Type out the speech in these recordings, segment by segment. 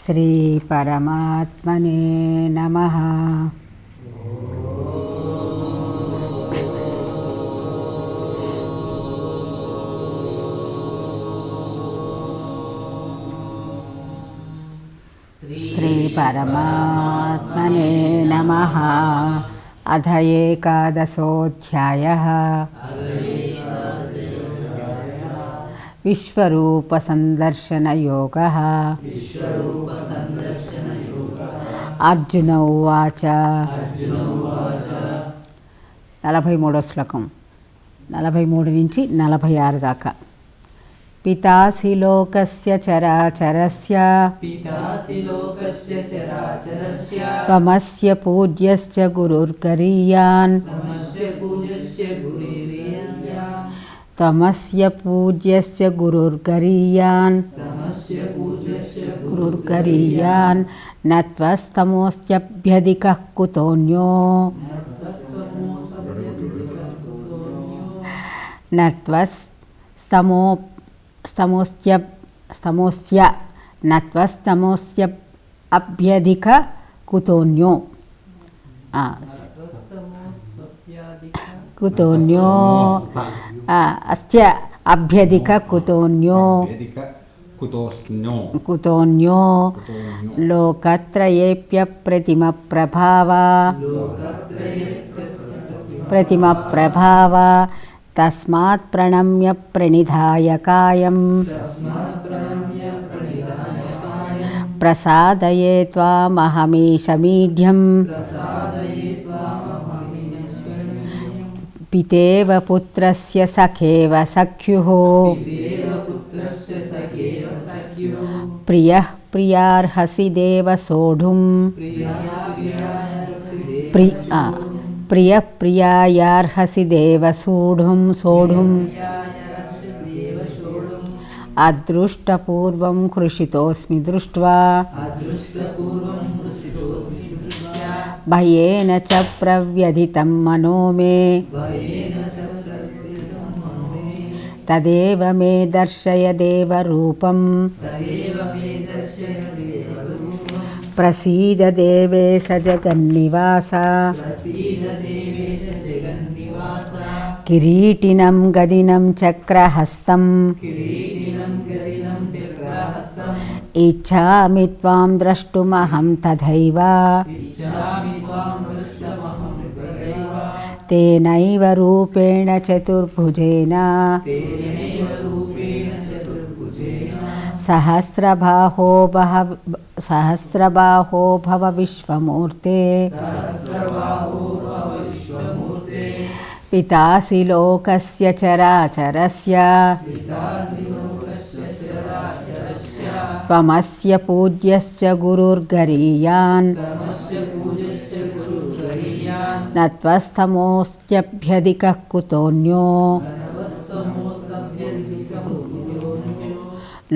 श्री परमात्मने नमः। श्री परमात्मने नमः। अथ एकादशोऽध्यायः। विश्वरूपसंदर्शनयोगः। अर्जुन उवाच 43వ శ్లోకం 43 నుంచి 46 దాకా. పితాసి లోకస్య చరాచరస్య త్వమస్య పూజ్యశ్చ గురుర్గరీయాన్ త్వమస్య పూజ్యశ్చ గురుర్గరీయాన్ నత్వస్తమోస్త్యభ్యధికః కుతోన్యో నత్వస్తమోస్త్య అభ్యధిక కుతోన్యో అస్య అభ్యధిక కుతోన్యో లోకత్రయేప్యప్రతిమప్రభావ తస్మాత్ ప్రణమ్య ప్రణిధాయ కాయం ప్రసాదయే త్వామహమీశమీఢ్యం పితేవ పుత్రస్య సఖేవ సఖ్యుః ప్రియః ప్రియార్హసి దేవ సోఢుం ప్రియః ప్రియాయార్హసి దేవ సోఢుం అదృష్టపూర్వం హృషితోస్మి దృష్ట్వా భయేన చ ప్రవ్యధితం మనో మే తదేవ మే దర్శయ దేవరూపం ప్రసీద దేవేశ జగన్నివాస కిరీటినం గదినం చక్రహస్తం ఇచ్ఛామి త్వాం ద్రష్టుమహం తథైవ తేనైవ రూపేణ చతుర్భుజేన సహస్రబాహో భవ విశ్వమూర్తే పితాసి లోకస్య చరాచరస్య త్వమస్య పూజ్యశ్చ గురుర్గరీయాన్ నత్వస్తమోస్త్యభ్యధికః కుతోన్యో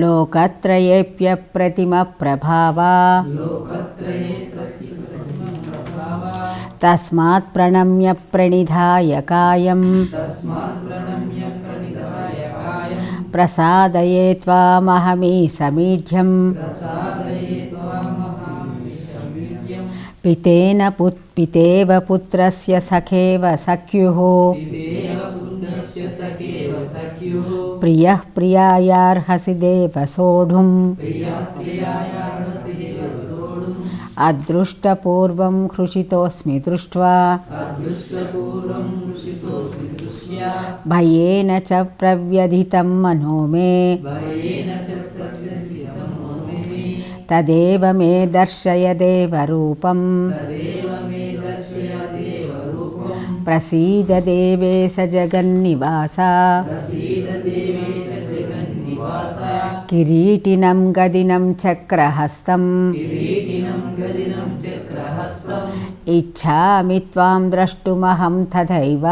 లోకత్రయేప్యప్రతిమప్రభావ తస్మాత్ ప్రణమ్య ప్రణిధాయ కాయం ప్రసాదయే త్వామహమీశమీఢ్యం పితేవ పుత్రస్య సఖేవ సఖ్యుః ప్రియః ప్రియాయార్హసి దేవ సోఢుం అదృష్టపూర్వం హృషితోస్మి దృష్ట్వా భయేన చ ప్రవ్యధితం మనో మే తదేవ మే దర్శయ దేవరూపం ప్రసీద దేవేశ జగన్నివాస కిరీటినం గదినం చక్రహస్తం ఇచ్ఛామి త్వాం ద్రష్టుమహం తథైవ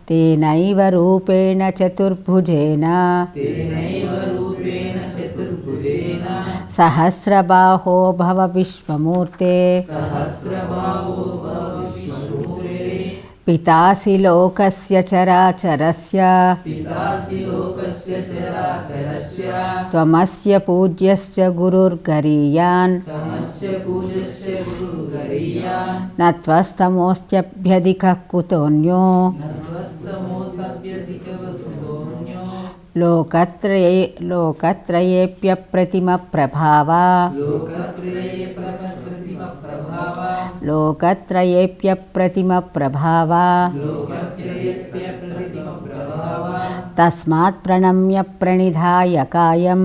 తేనైవ రూపేణ చతుర్భుజేన సహస్రబాహో భవ విశ్వమూర్తే పితాసి లోకస్య చరాచరస్య త్వమస్య పూజ్యస్య గురుర్గరీయాన్ నత్వస్తమోస్త్యభ్యధికః కుతోన్యో లోకత్రయేప్యప్రతిమప్రభావా తస్మాత్ ప్రణమ్య ప్రణిధాయ కాయం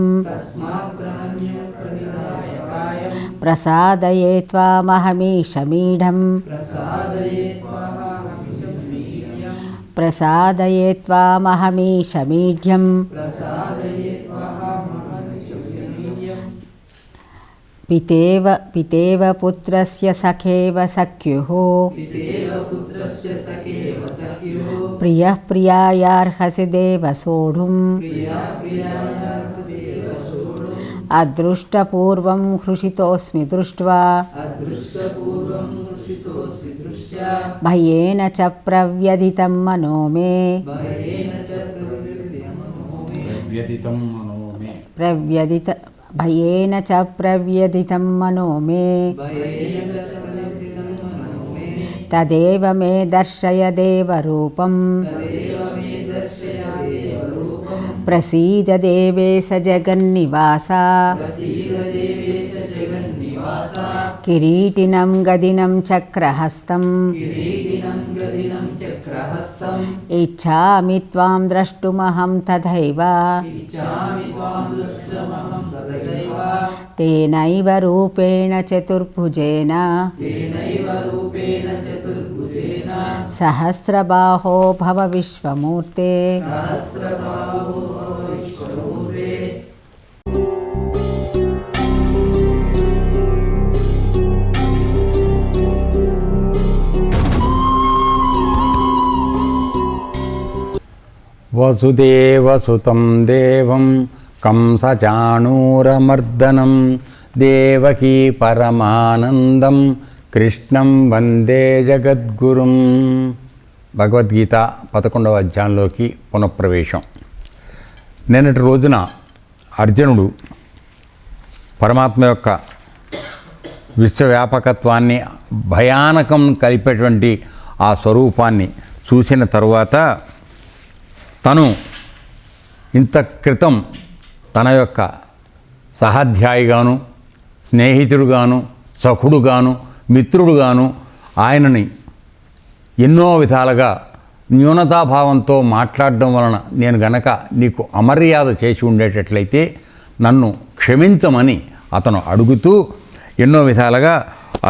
ప్రసాదయే త్వామహమీశమీఢం ప్రసాదయే త్వామహమీశమీఢ్యం పితేవ పుత్రస్య సఖేవ సఖ్యుః ప్రియః ప్రియాయార్హసి దేవ సోఢుం అదృష్టపూర్వం హృషితోస్మి దృష్ట్వా భయేన చ ప్రవ్యధితం మనో మే భయేన చ ప్రవ్యధితం మనో మే తదేవ మే దర్శయ దేవరూపం ప్రసీద దేవేశ జగన్నివాస కిరీటినం గదినం చక్రహస్తం ఇచ్ఛామి త్వాం ద్రష్టుమహం తథైవ తేనైవ రూపేణ చతుర్భుజేన సహస్రబాహో భవ విశ్వమూర్తే వసుదేవసుతం దేవం కంసచాణూరమర్దనం దేవకీ పరమానందం కృష్ణం వందే జగద్గురుం. భగవద్గీత 11వ అధ్యాయంలోకి పునఃప్రవేశం. నిన్నటి రోజున అర్జునుడు పరమాత్మ యొక్క విశ్వవ్యాపకత్వాన్ని భయానకం కలిపేటువంటి ఆ స్వరూపాన్ని చూసిన తరువాత తను ఇంత క్రితం తన యొక్క సహాధ్యాయిగాను స్నేహితుడుగాను సఖుడుగాను మిత్రుడుగాను ఆయనని ఎన్నో విధాలుగా న్యూనతాభావంతో మాట్లాడడం వలన నేను గనక నీకు అమర్యాద చేసి ఉండేటట్లయితే నన్ను క్షమించమని అతను అడుగుతూ ఎన్నో విధాలుగా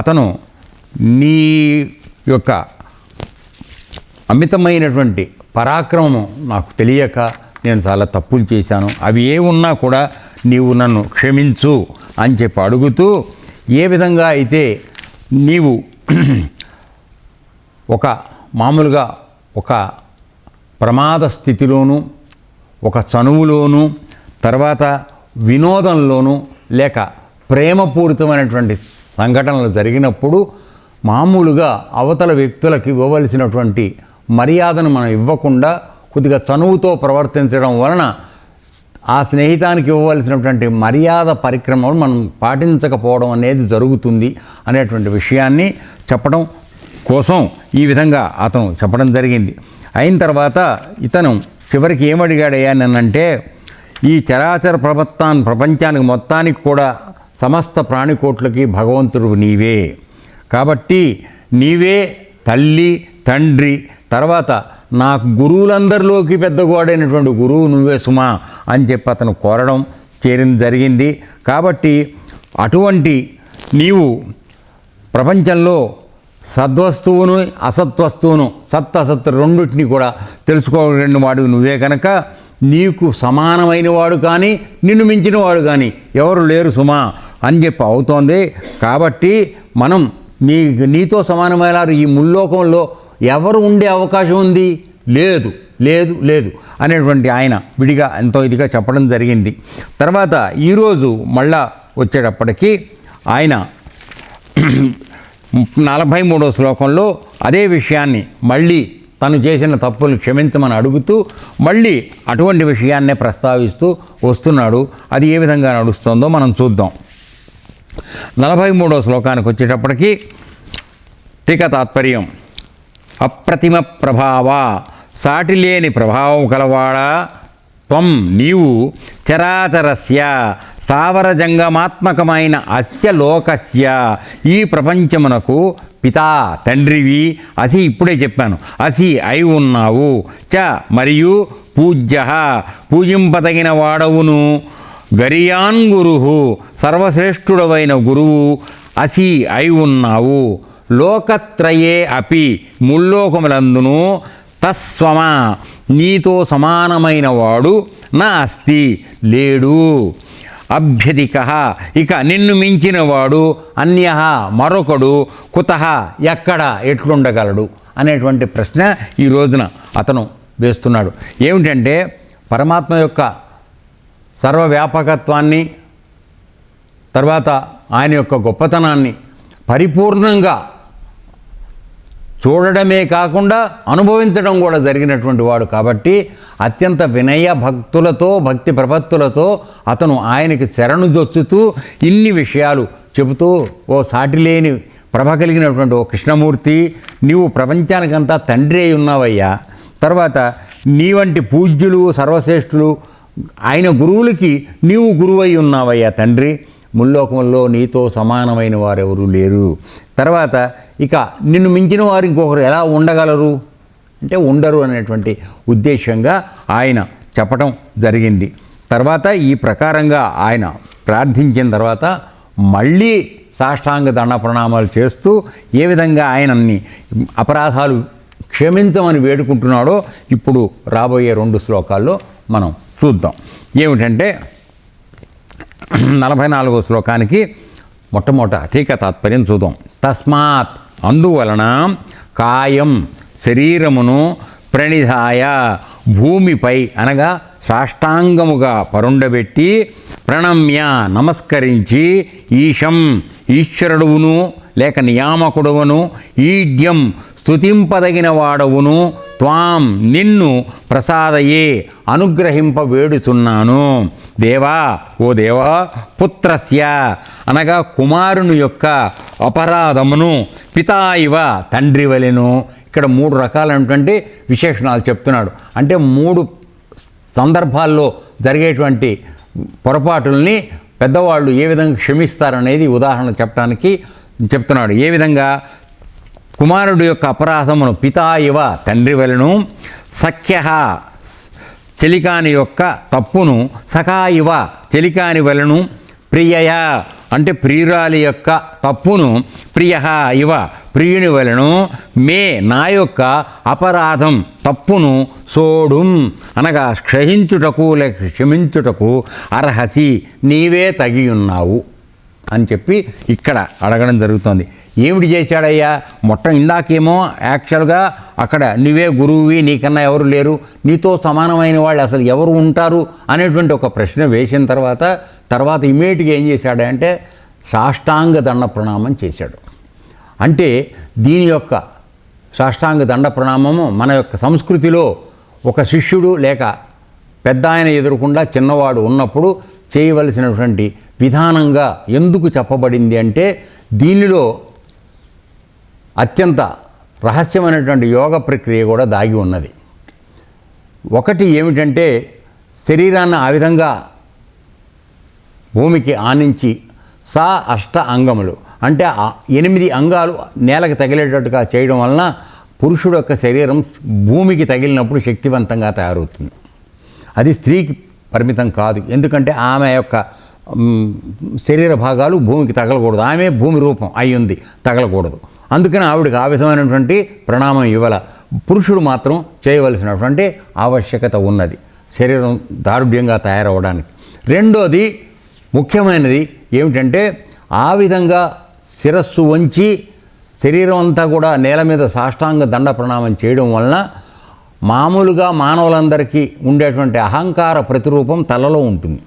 అతను నీ యొక్క అమితమైనటువంటి పరాక్రమము నాకు తెలియక నేను చాలా తప్పులు చేశాను, అవి ఏ ఉన్నా కూడా నీవు నన్ను క్షమించు అని చెప్పి అడుగుతూ, ఏ విధంగా అయితే నీవు ఒక మామూలుగా ఒక ప్రమాద స్థితిలోనూ ఒక చనువులోనూ తర్వాత వినోదంలోనూ లేక ప్రేమపూరితమైనటువంటి సంఘటనలు జరిగినప్పుడు మామూలుగా అవతల వ్యక్తులకు ఇవ్వవలసినటువంటి మర్యాదను మనం ఇవ్వకుండా కొద్దిగా చనువుతో ప్రవర్తించడం వలన ఆ స్నేహితానికి ఇవ్వవలసినటువంటి మర్యాద పరిక్రమలు మనం పాటించకపోవడం అనేది జరుగుతుంది అనేటువంటి విషయాన్ని చెప్పడం కోసం ఈ విధంగా అతను చెప్పడం జరిగింది. అయిన తర్వాత ఇతను చివరికి ఏమడిగాడయ్యా నన్నంటే, ఈ చరాచర ప్రపంచానికి మొత్తానికి కూడా సమస్త ప్రాణికోట్లకి భగవంతుడు నీవే, కాబట్టి నీవే తల్లి తండ్రి, తర్వాత నాకు గురువులందరిలోకి పెద్దగోడైనటువంటి గురువు నువ్వే సుమా అని చెప్పి అతను కోరడం జరిగింది. కాబట్టి అటువంటి నీవు ప్రపంచంలో సద్వస్తువును అసత్వస్తువును సత్ అసత్ రెండింటిని కూడా తెలుసుకోగలిగిన వాడు నువ్వే కనుక నీకు సమానమైన వాడు కానీ నిన్ను మించిన వాడు కానీ ఎవరు లేరు సుమా అని చెప్పి అవుతోంది. కాబట్టి మనం నీతో సమానమైన ఈ ముల్లోకంలో ఎవరు ఉండే అవకాశం ఉంది? లేదు లేదు లేదు అనేటువంటి ఆయన విడిగా ఎంతో ఇదిగా చెప్పడం జరిగింది. తర్వాత ఈరోజు మళ్ళా వచ్చేటప్పటికీ ఆయన 43వ శ్లోకంలో అదే విషయాన్ని మళ్ళీ తను చేసిన తప్పులు క్షమించమని అడుగుతూ మళ్ళీ అటువంటి విషయాన్నే ప్రస్తావిస్తూ వస్తున్నాడు. అది ఏ విధంగా నడుస్తుందో మనం చూద్దాం. 43వ శ్లోకానికి వచ్చేటప్పటికి టీకా తాత్పర్యం. అప్రతిమ ప్రభావ, సాటిలేని ప్రభావం కలవాడా, త్వం నీవు, చరాచరస్య స్థావర జంగమాత్మకమైన అస్య లోకస్య ఈ ప్రపంచమునకు పితా తండ్రివి, అసి ఇప్పుడే చెప్పాను, అసి అయి ఉన్నావు, చ మరియు పూజ్య పూజింపదగిన వాడవును, గరియాన్ గురు సర్వశ్రేష్ఠుడవైన గురువు అసి అయి ఉన్నావు, లోకత్రయే అపి ముల్లోకములందును తస్వమ నీతో సమానమైన వాడు నా అస్తి లేడు, అభ్యధిక ఇక నిన్ను మించిన వాడు, అన్య మరొకడు, కుతః ఎక్కడ ఎట్లుండగలడు అనేటువంటి ప్రశ్న ఈ రోజున అతను వేస్తున్నాడు. ఏమిటంటే పరమాత్మ యొక్క సర్వవ్యాపకత్వాన్ని, తర్వాత ఆయన యొక్క గొప్పతనాన్ని పరిపూర్ణంగా చూడడమే కాకుండా అనుభవించడం కూడా జరిగినటువంటి వాడు కాబట్టి అత్యంత వినయ భక్తులతో, భక్తి ప్రపత్తులతో అతను ఆయనకి శరణుజొచ్చుతూ ఇన్ని విషయాలు చెబుతూ, ఓ సాటిలేని ప్రభ కలిగినటువంటి ఓ కృష్ణమూర్తి, నీవు ప్రపంచానికంతా తండ్రి అయి ఉన్నావయ్యా, తర్వాత నీ వంటి పూజ్యులు సర్వశ్రేష్ఠులు ఆయన గురువులకి నీవు గురువై ఉన్నావయ్యా తండ్రి, ముల్లోకముల్లో నీతో సమానమైన వారెవరూ లేరు, తర్వాత ఇక నిన్ను మించిన వారు ఇంకొకరు ఎలా ఉండగలరు అంటే ఉండరు అనేటువంటి ఉద్దేశంగా ఆయన చెప్పటం జరిగింది. తర్వాత ఈ ప్రకారంగా ఆయన ప్రార్థించిన తర్వాత మళ్ళీ సాష్టాంగ దండ ప్రణామాలు చేస్తూ ఏ విధంగా ఆయనన్ని అపరాధాలు క్షమించమని వేడుకుంటున్నాడో ఇప్పుడు రాబోయే 2 శ్లోకాల్లో మనం చూద్దాం. ఏమిటంటే 44వ శ్లోకానికి మొట్టమొదట టీకా తాత్పర్యం చూద్దాం. తస్మాత్ అందువలన కాయం శరీరమును ప్రణిధాయ భూమిపై అనగా సాష్టాంగముగా పరుండబెట్టి ప్రణమ్య నమస్కరించి ఈశం ఈశ్వరుడువును లేక నియామకుడువును ఈడ్యం స్తుతింపదగిన వాడవును త్వాం నిన్ను ప్రసాదయే అనుగ్రహింప వేడుచున్నాను దేవా ఓ దేవా పుత్రస్య అనగా కుమారుని యొక్క అపరాధమును పితా ఇవ తండ్రి వలెను. ఇక్కడ 3 రకాలైనటువంటి విశేషణాలు చెప్తున్నాడు. అంటే 3 సందర్భాల్లో జరిగేటువంటి పొరపాటుల్ని పెద్దవాళ్ళు ఏ విధంగా క్షమిస్తారనేది ఉదాహరణ చెప్పడానికి చెప్తున్నాడు. ఏ విధంగా కుమారుడు యొక్క అపరాధమును పితా ఇవ తండ్రి వలెను, సఖ్య చెలికాని యొక్క తప్పును సఖా ఇవ చెలికాని వలెను, ప్రియయ అంటే ప్రియురాలి యొక్క తప్పును ప్రియ ఇవ ప్రియుని వలెను, మే నా యొక్క అపరాధం తప్పును సోడుం అనగా క్షయించుటకు లేక క్షమించుటకు అర్హసి నీవే తగి ఉన్నావు అని చెప్పి ఇక్కడ అడగడం జరుగుతుంది. ఏమిటి చేశాడయ్యా? ఇందాకేమో యాక్చువల్గా అక్కడ నువ్వే గురువువి, నీకన్నా ఎవరు లేరు, నీతో సమానమైన వాళ్ళు అసలు ఎవరు ఉంటారు అనేటువంటి ఒక ప్రశ్న వేసిన తర్వాత ఇమీడియట్గా ఏం చేశాడంటే సాష్టాంగ దండ ప్రణామం చేశాడు. అంటే దీని యొక్క సాష్టాంగ దండ ప్రణామము మన యొక్క సంస్కృతిలో ఒక శిష్యుడు లేక పెద్ద ఆయన ఎదురకుండా చిన్నవాడు ఉన్నప్పుడు చేయవలసినటువంటి విధానంగా ఎందుకు చెప్పబడింది అంటే దీనిలో అత్యంత రహస్యమైనటువంటి యోగ ప్రక్రియ కూడా దాగి ఉన్నది. ఒకటి ఏమిటంటే శరీరాన్ని ఆ విధంగా భూమికి ఆనించి అష్ట అంగములు అంటే 8 అంగాలు నేలకు తగిలేటట్టుగా చేయడం వలన పురుషుడు యొక్క శరీరం భూమికి తగిలినప్పుడు శక్తివంతంగా తయారవుతుంది. అది స్త్రీకి పరిమితం కాదు, ఎందుకంటే ఆమె యొక్క శరీర భాగాలు భూమికి తగలకూడదు, ఆమె భూమి రూపం అయి ఉంది, తగలకూడదు. అందుకని ఆవిడకి ఆ విధమైనటువంటి ప్రణామం ఇవ్వాల. పురుషుడు మాత్రం చేయవలసినటువంటి ఆవశ్యకత ఉన్నది శరీరం దారుఢ్యంగా తయారవడానికి. రెండోది ముఖ్యమైనది ఏమిటంటే ఆ విధంగా శిరస్సు వంచి శరీరం అంతా కూడా నేల మీద సాష్టాంగ దండ ప్రణామం చేయడం వలన మామూలుగా మానవులందరికీ ఉండేటువంటి అహంకార ప్రతిరూపం తలలో ఉంటుంది.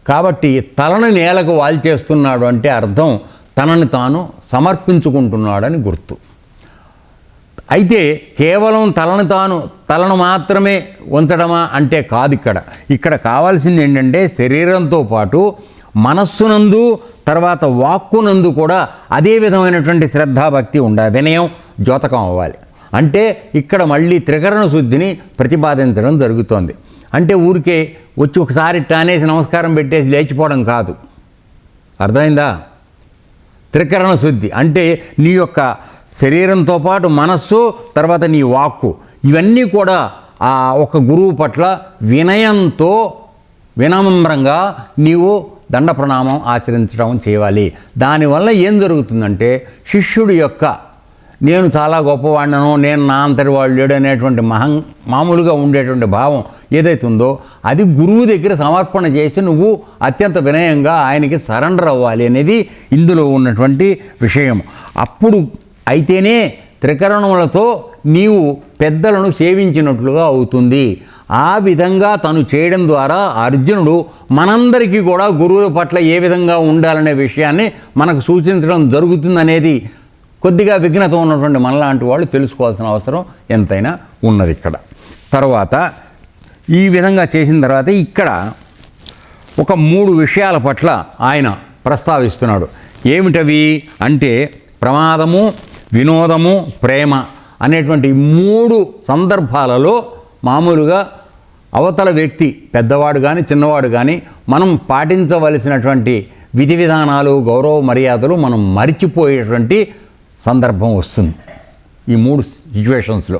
కాబట్టి తలను నేలకు వాల్చేస్తున్నాడు అంటే అర్థం తనని తాను సమర్పించుకుంటున్నాడని గుర్తు. అయితే కేవలం తలను మాత్రమే ఉంచడమా అంటే కాదు. ఇక్కడ కావాల్సింది ఏంటంటే శరీరంతో పాటు మనస్సునందు తర్వాత వాక్కునందు కూడా అదే విధమైనటువంటి శ్రద్ధాభక్తి ఉండాలి, వినయం ద్యోతకం అవ్వాలి. అంటే ఇక్కడ మళ్ళీ త్రికరణ శుద్ధిని ప్రతిపాదించడం జరుగుతోంది. అంటే ఊరికే వచ్చి ఒకసారి టానేసి నమస్కారం పెట్టేసి లేచిపోవడం కాదు. అర్థమైందా? త్రికరణ శుద్ధి అంటే నీ యొక్క శరీరంతో పాటు మనస్సు తర్వాత నీ వాక్కు ఇవన్నీ కూడా ఆ ఒక గురువు పట్ల వినయంతో వినమ్రంగా నీవు దండ ప్రణామం ఆచరించడం చేయాలి. దానివల్ల ఏం జరుగుతుందంటే శిష్యుడి యొక్క నేను చాలా గొప్పవాడినను, నేను నా అంతటి వాడు లేడు అనేటువంటి మామూలుగా ఉండేటువంటి భావం ఏదైతుందో అది గురువు దగ్గర సమర్పణ చేసి నువ్వు అత్యంత వినయంగా ఆయనకి సరెండర్ అవ్వాలి అనేది ఇందులో ఉన్నటువంటి విషయం. అప్పుడు అయితేనే త్రికరణములతో నీవు పెద్దలను సేవించినట్లుగా అవుతుంది. ఆ విధంగా తను చేయడం ద్వారా అర్జునుడు మనందరికీ కూడా గురువుల పట్ల ఏ విధంగా ఉండాలనే విషయాన్ని మనకు సూచించడం జరుగుతుందనేది కొద్దిగా విఘ్నత ఉన్నటువంటి మనలాంటి వాళ్ళు తెలుసుకోవాల్సిన అవసరం ఎంతైనా ఉన్నది. తర్వాత ఈ విధంగా చేసిన తర్వాత ఇక్కడ ఒక 3 విషయాల పట్ల ఆయన ప్రస్తావిస్తున్నాడు. ఏమిటవి అంటే ప్రమాదము, వినోదము, ప్రేమ అనేటువంటి 3 సందర్భాలలో మామూలుగా అవతల వ్యక్తి పెద్దవాడు కానీ చిన్నవాడు కానీ మనం పాటించవలసినటువంటి విధి విధానాలు, గౌరవ మర్యాదలు మనం మరిచిపోయేటువంటి సందర్భం వస్తుంది ఈ 3 సిచ్యువేషన్స్లో.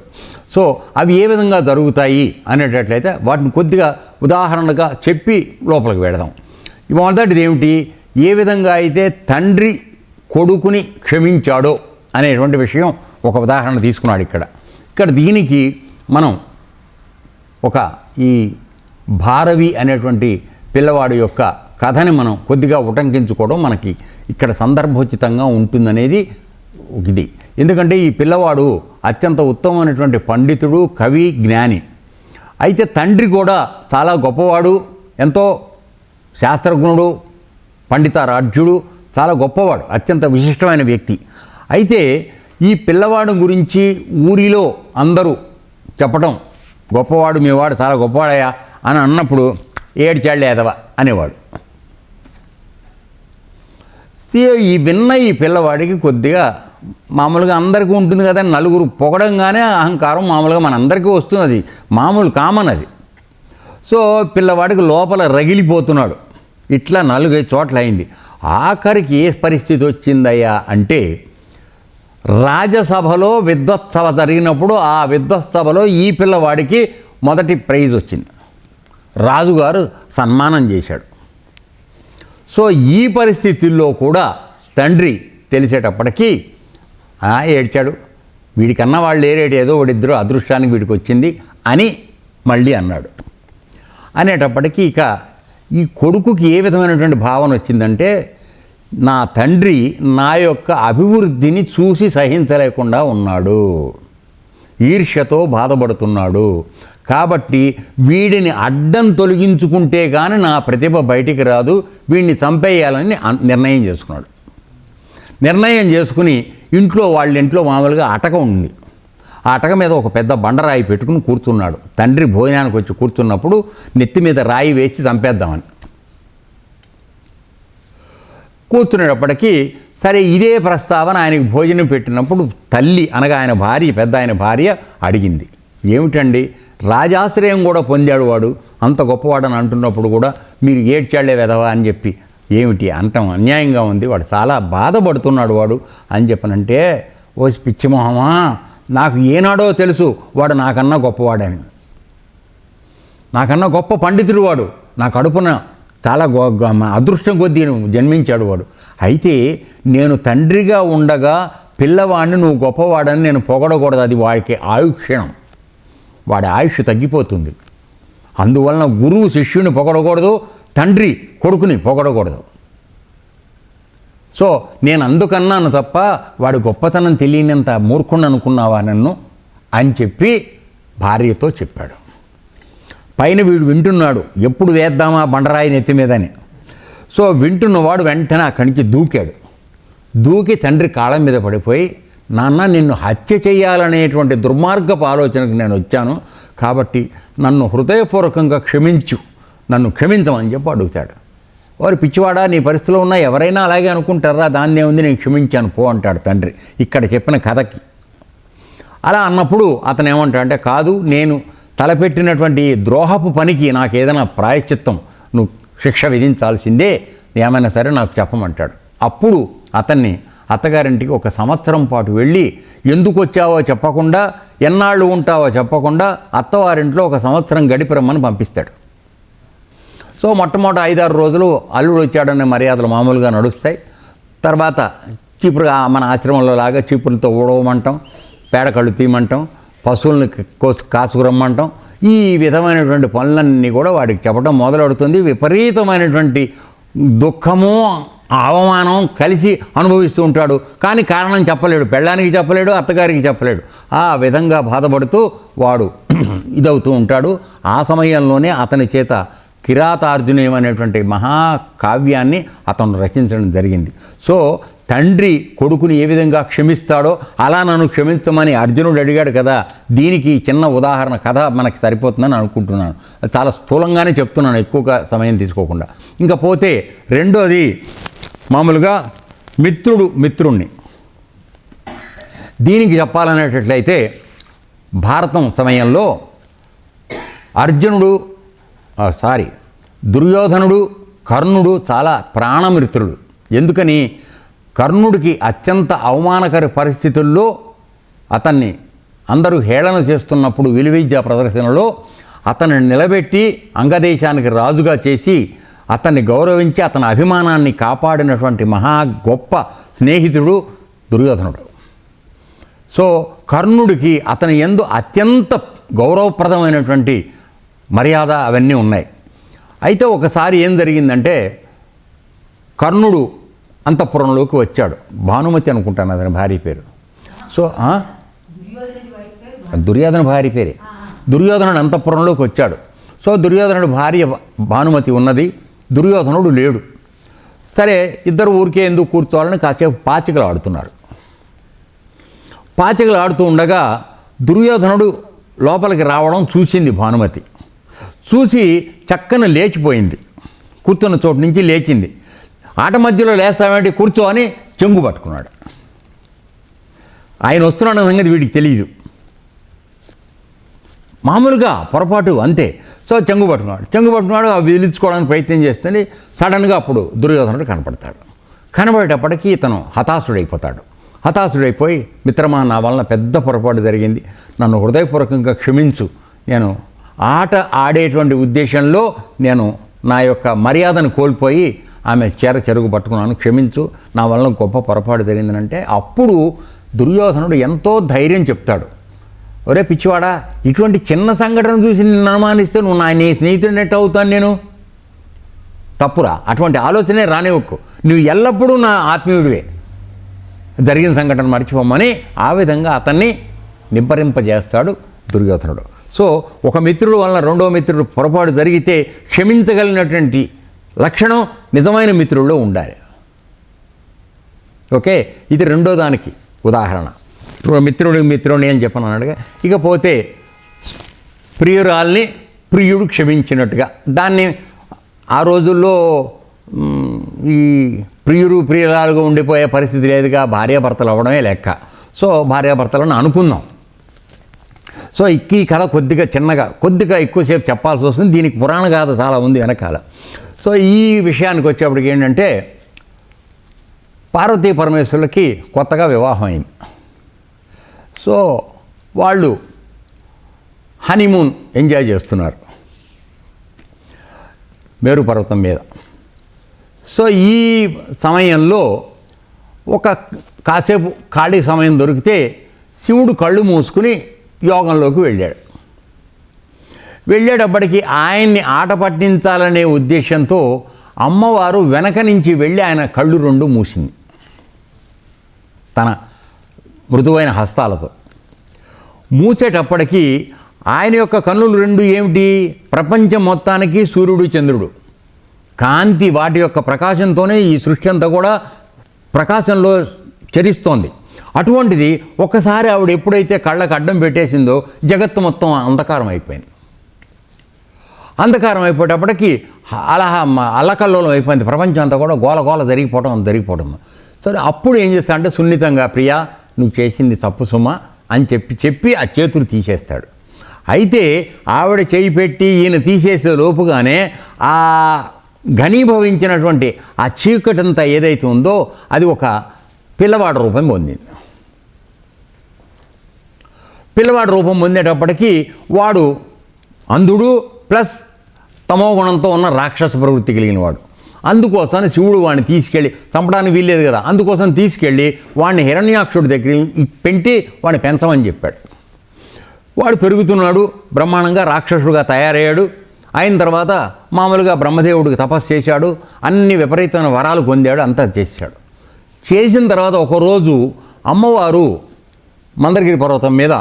సో అవి ఏ విధంగా జరుగుతాయి అనేటట్లయితే వాటిని కొద్దిగా ఉదాహరణగా చెప్పి లోపలికి వెళదాం. మొదటిది ఏమిటి? ఏ విధంగా అయితే తండ్రి కొడుకుని క్షమించాడో అనేటువంటి విషయం ఒక ఉదాహరణ తీసుకున్నాడు ఇక్కడ దీనికి మనం ఈ భారవి అనేటువంటి పిల్లవాడి యొక్క కథని మనం కొద్దిగా ఉటంకించుకోవడం మనకి ఇక్కడ సందర్భోచితంగా ఉంటుందనేది ఇది. ఎందుకంటే ఈ పిల్లవాడు అత్యంత ఉత్తమమైనటువంటి పండితుడు, కవి, జ్ఞాని. అయితే తండ్రి కూడా చాలా గొప్పవాడు, ఎంతో శాస్త్రజ్ఞుడు, పండితారాధ్యుడు, చాలా గొప్పవాడు, అత్యంత విశిష్టమైన వ్యక్తి. అయితే ఈ పిల్లవాడు గురించి ఊరిలో అందరూ చెప్పటం, గొప్పవాడు మీవాడు చాలా గొప్పవాడయ్యా అని అన్నప్పుడు ఏడ్చాళ్ళే ఎదవ అనేవాడు. ఈ విన్న ఈ పిల్లవాడికి కొద్దిగా మామూలుగా అందరికీ ఉంటుంది కదా, నలుగురు పొగడంగానే అహంకారం మామూలుగా మనందరికీ వస్తుంది, అది మామూలు కామన్ అది. సో పిల్లవాడికి లోపల రగిలిపోతున్నాడు. ఇట్లా 4-5 చోట్ల అయింది. ఆఖరికి ఏ పరిస్థితి వచ్చిందయ్యా అంటే రాజసభలో విద్వత్సభ జరిగినప్పుడు ఆ విద్వత్సభలో ఈ పిల్లవాడికి మొదటి ప్రైజ్ వచ్చింది. రాజుగారు సన్మానం చేశాడు. సో ఈ పరిస్థితుల్లో కూడా తండ్రి తెలిసేటప్పటికీ ఏడ్చాడు. వీడికన్నా వాళ్ళు ఏరేడు, ఏదో వాడిద్దరు అదృష్టానికి వీడికి వచ్చింది అని మళ్ళీ అన్నాడు. అనేటప్పటికీ ఇక ఈ కొడుకుకి ఏ విధమైనటువంటి భావన వచ్చిందంటే నా తండ్రి నా యొక్క అభివృద్ధిని చూసి సహించలేకుండా ఉన్నాడు, ఈర్ష్యతో బాధపడుతున్నాడు, కాబట్టి వీడిని అడ్డం తొలగించుకుంటే కానీ నా ప్రతిభ బయటికి రాదు, వీడిని చంపేయాలని నిర్ణయం చేసుకున్నాడు. నిర్ణయం చేసుకుని వాళ్ళ ఇంట్లో మామూలుగా అటక ఉంది. ఆ అటక మీద ఒక పెద్ద బండరాయి పెట్టుకుని కూర్చున్నాడు. తండ్రి భోజనానికి వచ్చి కూర్చున్నప్పుడు నెత్తి మీద రాయి వేసి చంపేద్దామని కూర్చునేటప్పటికీ సరే ఇదే ప్రస్తావన ఆయనకి భోజనం పెట్టినప్పుడు తల్లి అనగా ఆయన భార్య, పెద్ద ఆయన భార్య అడిగింది, ఏమిటండి రాజాశ్రయం కూడా పొందాడు వాడు, అంత గొప్పవాడని అంటున్నప్పుడు కూడా మీరు ఏడ్చాళ్లే వెదవా అని చెప్పి ఏమిటి అంటాం, అన్యాయంగా ఉంది, వాడు చాలా బాధపడుతున్నాడు వాడు అని చెప్పనంటే, ఓ పిచ్చిమొహమా నాకు ఏనాడో తెలుసు వాడు నాకన్నా గొప్పవాడని, నాకన్నా గొప్ప పండితుడు వాడు, నా కడుపున చాలా అదృష్టం కొద్దీ జన్మించాడు వాడు. అయితే నేను తండ్రిగా ఉండగా పిల్లవాడిని నువ్వు గొప్పవాడని నేను పొగడకూడదు, అది వాడికి ఆయుక్షణం, వాడి ఆయుష్ తగ్గిపోతుంది. అందువలన గురువు శిష్యుని పొగడకూడదు, తండ్రి కొడుకుని పొగడకూడదు. సో నేను అందుకన్నాను తప్ప వాడి గొప్పతనం తెలియనంత మూర్ఖుణ్ణి అనుకున్నావా నన్ను అని చెప్పి భార్యతో చెప్పాడు. పైన వీడు వింటున్నాడు, ఎప్పుడు వేద్దామా బండరాయి నెత్తి మీదని. సో వింటున్నవాడు వెంటనే అక్కడి నుంచి దూకాడు. దూకి తండ్రి కాళ్ళ మీద పడిపోయి, నాన్న నిన్ను హత్య చేయాలనేటువంటి దుర్మార్గపు ఆలోచనకు నేను వచ్చాను, కాబట్టి నన్ను హృదయపూర్వకంగా క్షమించు, నన్ను క్షమించమని చెప్పి అడుగుతాడు. వారు పిచ్చివాడా, నీ పరిస్థితిలో ఉన్న ఎవరైనా అలాగే అనుకుంటారా, దాన్నే ఉంది, నేను క్షమించాను పో అంటాడు తండ్రి ఇక్కడ చెప్పిన కథకి. అలా అన్నప్పుడు అతను ఏమంటాడంటే, కాదు, నేను తలపెట్టినటువంటి ద్రోహపు పనికి నాకు ఏదైనా ప్రాయశ్చిత్తం, నువ్వు శిక్ష విధించాల్సిందే, ఏమైనా సరే నాకు చెప్పమంటాడు. అప్పుడు అతన్ని అత్తగారింటికి 1 సంవత్సరం పాటు వెళ్ళి, ఎందుకు వచ్చావో చెప్పకుండా, ఎన్నాళ్ళు ఉంటావో చెప్పకుండా అత్తవారింట్లో 1 సంవత్సరం గడిపి రమ్మని పంపిస్తాడు. సో మొట్టమొదటి 5-6 రోజులు అల్లుడు వచ్చాడనే మర్యాదలు మామూలుగా నడుస్తాయి. తర్వాత చీపురు, మన ఆశ్రమంలో లాగా చీపురులతో ఊడవమంటాం, పేడకళ్ళు తీయమంటాం, పశువుల్ని కాసుకురమ్మంటాం, ఈ విధమైనటువంటి పనులన్నీ కూడా వాడికి చెప్పడం మొదలెడుతుంది. విపరీతమైనటువంటి దుఃఖము అవమానం కలిసి అనుభవిస్తూ ఉంటాడు. కానీ కారణం చెప్పలేడు, పెళ్ళానికి చెప్పలేడు, అత్తగారికి చెప్పలేడు. ఆ విధంగా బాధపడుతూ వాడు ఇదవుతూ ఉంటాడు. ఆ సమయంలోనే అతని చేత కిరాతార్జునీయం అనేటువంటి మహాకావ్యాన్ని అతను రచించడం జరిగింది. సో తండ్రి కొడుకుని ఏ విధంగా క్షమిస్తాడో అలా నన్ను క్షమించమని అర్జునుడు అడిగాడు కదా, దీనికి చిన్న ఉదాహరణ కథ మనకి సరిపోతుందని అనుకుంటున్నాను. చాలా స్థూలంగానే చెప్తున్నాను, ఎక్కువగా సమయం తీసుకోకుండా. ఇంకా పోతే రెండోది మామూలుగా మిత్రుడు మిత్రుణ్ణి, దీనికి చెప్పాలనేటట్లయితే భారతం సమయంలో దుర్యోధనుడు కర్ణుడు చాలా ప్రాణమిత్రుడు. ఎందుకని, కర్ణుడికి అత్యంత అవమానకర పరిస్థితుల్లో అతన్ని అందరూ హేళన చేస్తున్నప్పుడు విలువిద్యా ప్రదర్శనలో అతన్ని నిలబెట్టి అంగదేశానికి రాజుగా చేసి అతన్ని గౌరవించి అతని అభిమానాన్ని కాపాడినటువంటి మహా గొప్ప స్నేహితుడు దుర్యోధనుడు. సో కర్ణుడికి అతని యందు అత్యంత గౌరవప్రదమైనటువంటి మర్యాద అవన్నీ ఉన్నాయి. అయితే ఒకసారి ఏం జరిగిందంటే, కర్ణుడు అంతఃపురంలోకి వచ్చాడు. భానుమతి అనుకుంటాను అతని భార్య పేరు. సో దుర్యోధన భార్య పేరే. దుర్యోధనుడు అంతఃపురంలోకి వచ్చాడు. సో దుర్యోధనుడు భార్య భానుమతి ఉన్నది, దుర్యోధనుడు లేడు. సరే, ఇద్దరు ఊరికే ఎందుకు కూర్చోవాలని కాసేపు పాచికలు ఆడుతున్నారు. పాచికలు ఆడుతూ ఉండగా దుర్యోధనుడు లోపలికి రావడం చూసింది భానుమతి. చూసి చక్కన లేచిపోయింది, కూర్చున్న చోటు నుంచి లేచింది. ఆట మధ్యలో లేస్తామేంటి, కూర్చో అని చెంగు పట్టుకున్నాడు. ఆయన వస్తున్నాడు సంగతి వీడికి తెలియదు, మామూలుగా పొరపాటు అంతే. సో చెంగు పట్టుకున్నాడు, అవి విదిలించుకోవడానికి ప్రయత్నం చేస్తుంది. సడన్గా అప్పుడు దుర్యోధనుడు కనపడతాడు. కనబడేటప్పటికీ ఇతను హతాశుడైపోయి, మిత్రమా, నా వలన పెద్ద పొరపాటు జరిగింది, నన్ను హృదయపూర్వకంగా క్షమించు, నేను ఆట ఆడేటువంటి ఉద్దేశంలో నేను నా యొక్క మర్యాదను కోల్పోయి ఆమె చెరుగు పట్టుకున్నాను, క్షమించు, నా వలన గొప్ప పొరపాటు జరిగిందనంటే అప్పుడు దుర్యోధనుడు ఎంతో ధైర్యం చెప్తాడు. ఒరే పిచ్చివాడా, ఇటువంటి చిన్న సంఘటన చూసి నిన్ను అనుమానిస్తే నువ్వు నీ స్నేహితుడిని ఎట్టు అవుతాను నేను? తప్పురా, అటువంటి ఆలోచనే రానివ్వకు, నువ్వు ఎల్లప్పుడూ నా ఆత్మీయుడివే, జరిగిన సంఘటన మర్చిపోమని ఆ విధంగా అతన్ని నిబ్బరింపజేస్తాడు దుర్యోధనుడు. సో ఒక మిత్రుడు వలన రెండో మిత్రుడు పొరపాటు జరిగితే క్షమించగలిగినటువంటి లక్షణం నిజమైన మిత్రుల్లో ఉండాలి. ఓకే, ఇది రెండో దానికి ఉదాహరణ. మిత్రుడిని అని చెప్పను అన్నాడుగా. ఇకపోతే ప్రియురాల్ని ప్రియుడు క్షమించినట్టుగా, దాన్ని ఆ రోజుల్లో ఈ ప్రియురాలుగా ఉండిపోయే పరిస్థితి లేదుగా, భార్యాభర్తలు అవ్వడమే లెక్క. సో భార్యాభర్తలను అనుకుందాం. సో ఈ కథ కొద్దిగా ఎక్కువసేపు చెప్పాల్సి వస్తుంది, దీనికి పురాణ గాథ చాలా ఉంది వెనకాల. సో ఈ విషయానికి వచ్చేప్పటికి ఏంటంటే, పార్వతీ పరమేశ్వరులకి కొత్తగా వివాహం అయింది. సో వాళ్ళు హనీమూన్ ఎంజాయ్ చేస్తున్నారు మేరు పర్వతం మీద. సో ఈ సమయంలో కాసేపు ఖాళీ సమయం దొరికితే శివుడు కళ్ళు మూసుకుని యోగంలోకి వెళ్ళేటప్పటికి ఆయన్ని ఆట పట్టించాలనే ఉద్దేశంతో అమ్మవారు వెనక నుంచి వెళ్ళి ఆయన కళ్ళు 2 మూసింది తన మృదువైన హస్తాలతో. మూసేటప్పటికీ ఆయన యొక్క కన్నులు 2 ఏమిటి, ప్రపంచం మొత్తానికి సూర్యుడు చంద్రుడు కాంతి, వాటి యొక్క ప్రకాశంతోనే ఈ సృష్టి అంతా కూడా ప్రకాశంలో చరిస్తోంది. అటువంటిది ఒకసారి ఆవిడ ఎప్పుడైతే కళ్ళకు అడ్డం పెట్టేసిందో జగత్తు మొత్తం అంధకారం అయిపోయింది. అంధకారం అయిపోయేటప్పటికి అల్లకల్లోలం అయిపోయింది. ప్రపంచం అంతా కూడా గోల జరిగిపోవడం. సరే అప్పుడు ఏం చేస్తా అంటే సున్నితంగా, ప్రియా నువ్వు చేసింది తప్పు సుమా అని చెప్పి ఆ చేతులు తీసేస్తాడు. అయితే ఆవిడ చేయి పెట్టి ఈయన తీసేసే లోపుగానే ఆ ఘనీభవించినటువంటి ఆ చీకటంతా ఏదైతే ఉందో అది ఒక పిల్లవాడి రూపం పొందింది. పిల్లవాడి రూపం పొందేటప్పటికీ వాడు అంధుడు ప్లస్ తమో గుణంతో ఉన్న రాక్షస ప్రవృత్తి కలిగిన వాడు. అందుకోసం శివుడు వాడిని తీసుకెళ్ళి చంపడానికి వీల్లేదు కదా, అందుకోసం తీసుకెళ్ళి వాడిని హిరణ్యాక్షుడి దగ్గర పెట్టి వాడిని పెంచమని చెప్పాడు. వాడు పెరుగుతున్నాడు, బ్రహ్మాండంగా రాక్షసుడుగా తయారయ్యాడు. అయిన తర్వాత మామూలుగా బ్రహ్మదేవుడికి తపస్సు చేశాడు, అన్ని విపరీతమైన వరాలు పొందాడు, అంతా చేశాడు. చేసిన తర్వాత ఒకరోజు అమ్మవారు మందరగిరి పర్వతం మీద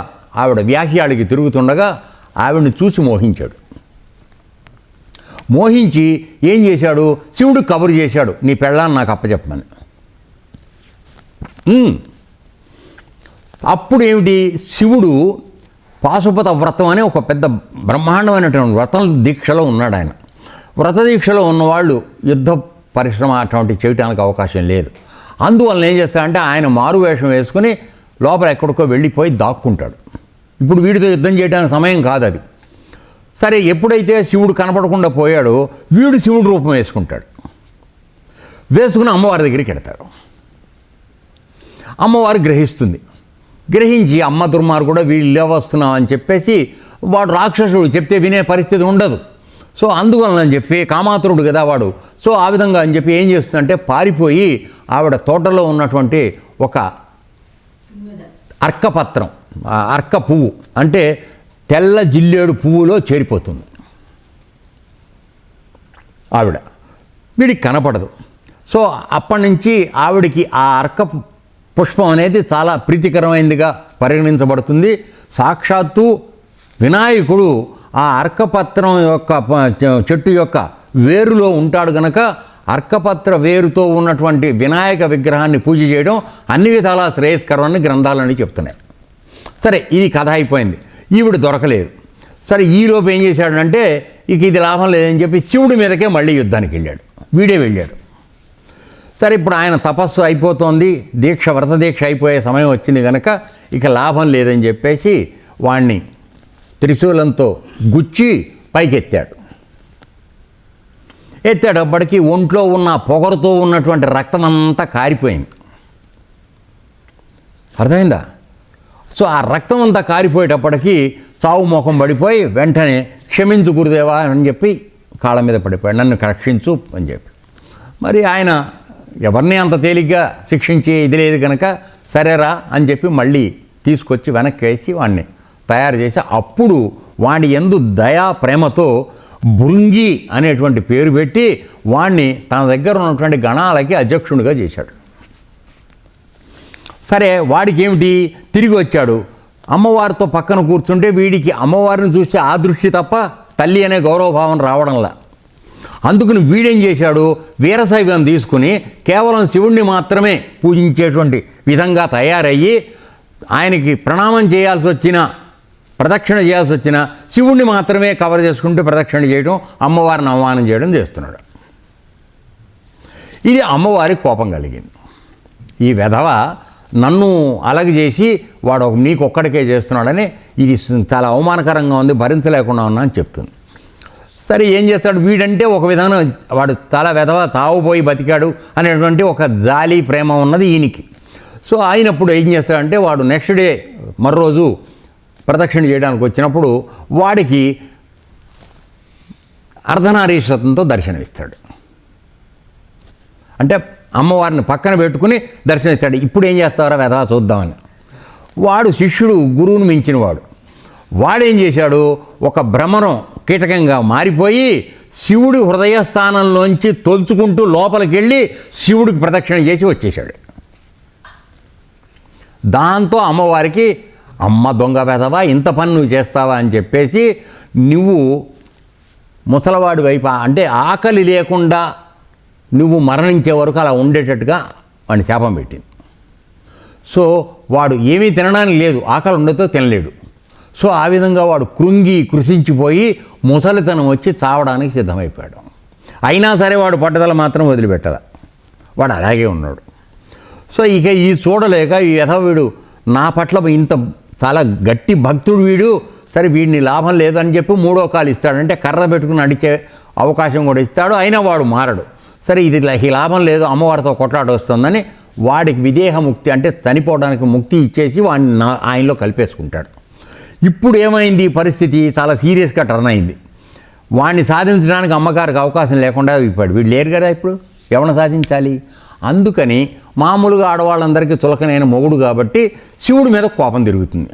ఆవిడ వ్యాఖ్యాడికి తిరుగుతుండగా ఆవిడని చూసి మోహించాడు. మోహించి ఏం చేశాడు, శివుడు కబురు చేశాడు, నీ పెళ్ళాన్ని నాకు అప్పచెప్పమని. అప్పుడు ఏమిటి, శివుడు పాశుపత వ్రతం అనే ఒక పెద్ద బ్రహ్మాండమైనటువంటి వ్రతం దీక్షలో ఉన్నాడు. ఆయన వ్రత దీక్షలో ఉన్నవాళ్ళు యుద్ధ పరిశ్రమ అటువంటివి చేయడానికి అవకాశం లేదు. అందువలన ఏం చేస్తాడంటే ఆయన మారు వేషం వేసుకుని లోపల ఎక్కడికో వెళ్ళిపోయి దాక్కుంటాడు. ఇప్పుడు వీడితో యుద్ధం చేయడానికి సమయం కాదు అది. సరే ఎప్పుడైతే శివుడు కనపడకుండా పోయాడో వీడు శివుడు రూపం వేసుకుంటాడు. వేసుకుని అమ్మవారి దగ్గరికి వెడతాడు. అమ్మవారు గ్రహిస్తుంది. గ్రహించి అమ్మ దుర్మార్గుడు వీళ్ళు వస్తున్నావు అని చెప్పేసి వాడు రాక్షసుడు చెప్తే వినే పరిస్థితి ఉండదు. సో అందువలన అని చెప్పి కామాతురుడు కదా వాడు. సో ఆ విధంగా అని చెప్పి ఏం చేస్తుందంటే పారిపోయి ఆవిడ తోటలో ఉన్నటువంటి ఒక అర్కపత్రం, అర్క పువ్వు అంటే తెల్ల జిల్లేడు పువ్వులో చేరిపోతుంది. ఆవిడ వీడికి కనపడదు. సో అప్పటి నుంచి ఆవిడికి ఆ అర్క పుష్పం అనేది చాలా ప్రీతికరమైనదిగా పరిగణించబడుతుంది. సాక్షాత్తు వినాయకుడు ఆ అర్కపత్రం యొక్క చెట్టు యొక్క వేరులో ఉంటాడు కనుక అర్కపత్ర వేరుతో ఉన్నటువంటి వినాయక విగ్రహాన్ని పూజ చేయడం అన్ని విధాలా శ్రేయస్కరమని గ్రంథాలని చెప్తున్నాయి. సరే ఇది కథ అయిపోయింది. ఈవిడ దొరకలేదు. సరే ఈలోపు ఏం చేశాడంటే ఇక ఇది లాభం లేదని చెప్పి శివుడి మీదకే మళ్ళీ యుద్ధానికి వెళ్ళాడు. వీడే వెళ్ళాడు. సరే ఇప్పుడు ఆయన తపస్సు అయిపోతోంది, వ్రత దీక్ష అయిపోయే సమయం వచ్చింది కనుక ఇక లాభం లేదని చెప్పేసి వాణ్ణి త్రిశూలంతో గుచ్చి పైకెత్తాడు. ఎత్తేటప్పటికీ ఒంట్లో ఉన్న పొగరుతో ఉన్నటువంటి రక్తం అంతా కారిపోయింది. అర్థమైందా? సో ఆ రక్తం అంతా కారిపోయేటప్పటికీ సావు మోకం పడిపోయి వెంటనే క్షమించు గురుదేవా అని చెప్పి కాళ్ళ మీద పడిపోయాడు, నన్ను రక్షించు అని చెప్పి. మరి ఆయన ఎవరిని అంత తేలిగ్గా శిక్షించే ఇది లేదు కనుక సరేరా అని చెప్పి మళ్ళీ తీసుకొచ్చి వెనక్కి వేసి వాడిని తయారు చేసి అప్పుడు వాడి యందు దయా ప్రేమతో భృంగి అనేటువంటి పేరు పెట్టి వాణ్ణి తన దగ్గర ఉన్నటువంటి గణాలకి అధ్యక్షుడిగా చేశాడు. సరే వాడికి ఏమిటి, తిరిగి వచ్చాడు. అమ్మవారితో పక్కన కూర్చుంటే వీడికి అమ్మవారిని చూసి ఆ దృష్టి తప్ప తల్లి అనే గౌరవభావం రావడంలా. అందుకని వీడేం చేశాడు, వీరశైవం తీసుకుని కేవలం శివుణ్ణి మాత్రమే పూజించేటువంటి విధంగా తయారయ్యి ఆయనకి ప్రణామం చేయాల్సి వచ్చిన, ప్రదక్షిణ చేయాల్సి వచ్చిన శివుణ్ణి మాత్రమే కవర్ చేసుకుంటూ ప్రదక్షిణ చేయడం, అమ్మవారిని అవమానం చేయడం చేస్తున్నాడు. ఇది అమ్మవారికి కోపం కలిగింది. ఈ వెధవ నన్ను అలగ చేసి వాడు నీకు ఒక్కడికే చేస్తున్నాడని, ఇది చాలా అవమానకరంగా ఉంది, భరించలేకుండా ఉన్నా అని చెప్తుంది. సరే ఏం చేస్తాడు, వీడంటే ఒక విధానం వాడు చాలా వెధవ తావుపోయి బతికాడు అనేటువంటి ఒక జాలి ప్రేమ ఉన్నది ఈయనకి. సో అయినప్పుడు ఏం చేస్తాడంటే వాడు నెక్స్ట్ డే మరోరోజు ప్రదక్షిణ చేయడానికి వచ్చినప్పుడు వాడికి అర్ధనారీశ్వరంతో దర్శనమిస్తాడు. అంటే అమ్మవారిని పక్కన పెట్టుకుని దర్శనమిస్తాడు. ఇప్పుడు ఏం చేస్తారో వెధవ చూద్దామని. వాడు శిష్యుడు గురువుని మించినవాడు. వాడేం చేశాడు, ఒక భ్రమరం కీటకంగా మారిపోయి శివుడి హృదయస్థానంలోంచి తొలుచుకుంటూ లోపలికి వెళ్ళి శివుడికి ప్రదక్షిణ చేసి వచ్చేసాడు. దాంతో అమ్మవారికి అమ్మ దొంగ వెధవా, ఇంత పని నువ్వు చేస్తావా అని చెప్పేసి నువ్వు ముసలవాడి వైపు అంటే ఆకలి లేకుండా నువ్వు మరణించే వరకు అలా ఉండేటట్టుగా వాడిని శాపం పెట్టింది. సో వాడు ఏమీ తినడానికి లేదు, ఆకలి ఉండతో తినలేడు. సో ఆ విధంగా వాడు కృంగి కృషించిపోయి ముసలితనం వచ్చి చావడానికి సిద్ధమైపోయాడు. అయినా సరే వాడు పట్టుదల మాత్రం వదిలిపెట్టదా, వాడు అలాగే ఉన్నాడు. సో ఇక ఈ చూడలేక ఈ వీడు నా పట్ల ఇంత చాలా గట్టి భక్తుడు వీడు, సరే వీడిని లాభం లేదని చెప్పి 3వ కాలు ఇస్తాడు, అంటే కర్ర పెట్టుకుని నడిచే అవకాశం కూడా ఇస్తాడు. అయినా వాడు మారడు. సరే ఇది ఈ లాభం లేదు, అమ్మవారితో కొట్లాట వస్తుందని వాడికి విదేహముక్తి అంటే చనిపోవడానికి ముక్తి ఇచ్చేసి వాడిని ఆయనలో కలిపేసుకుంటాడు. ఇప్పుడు ఏమైంది, ఈ పరిస్థితి చాలా సీరియస్గా టర్న్ అయింది. వాడిని సాధించడానికి అమ్మగారికి అవకాశం లేకుండా అయిపోయాడు. వీడు లేరు కదా, ఇప్పుడు ఎవరిని సాధించాలి? అందుకని మామూలుగా ఆడవాళ్ళందరికీ చులకనైన మొగుడు కాబట్టి శివుడి మీద కోపం తిరుగుతుంది.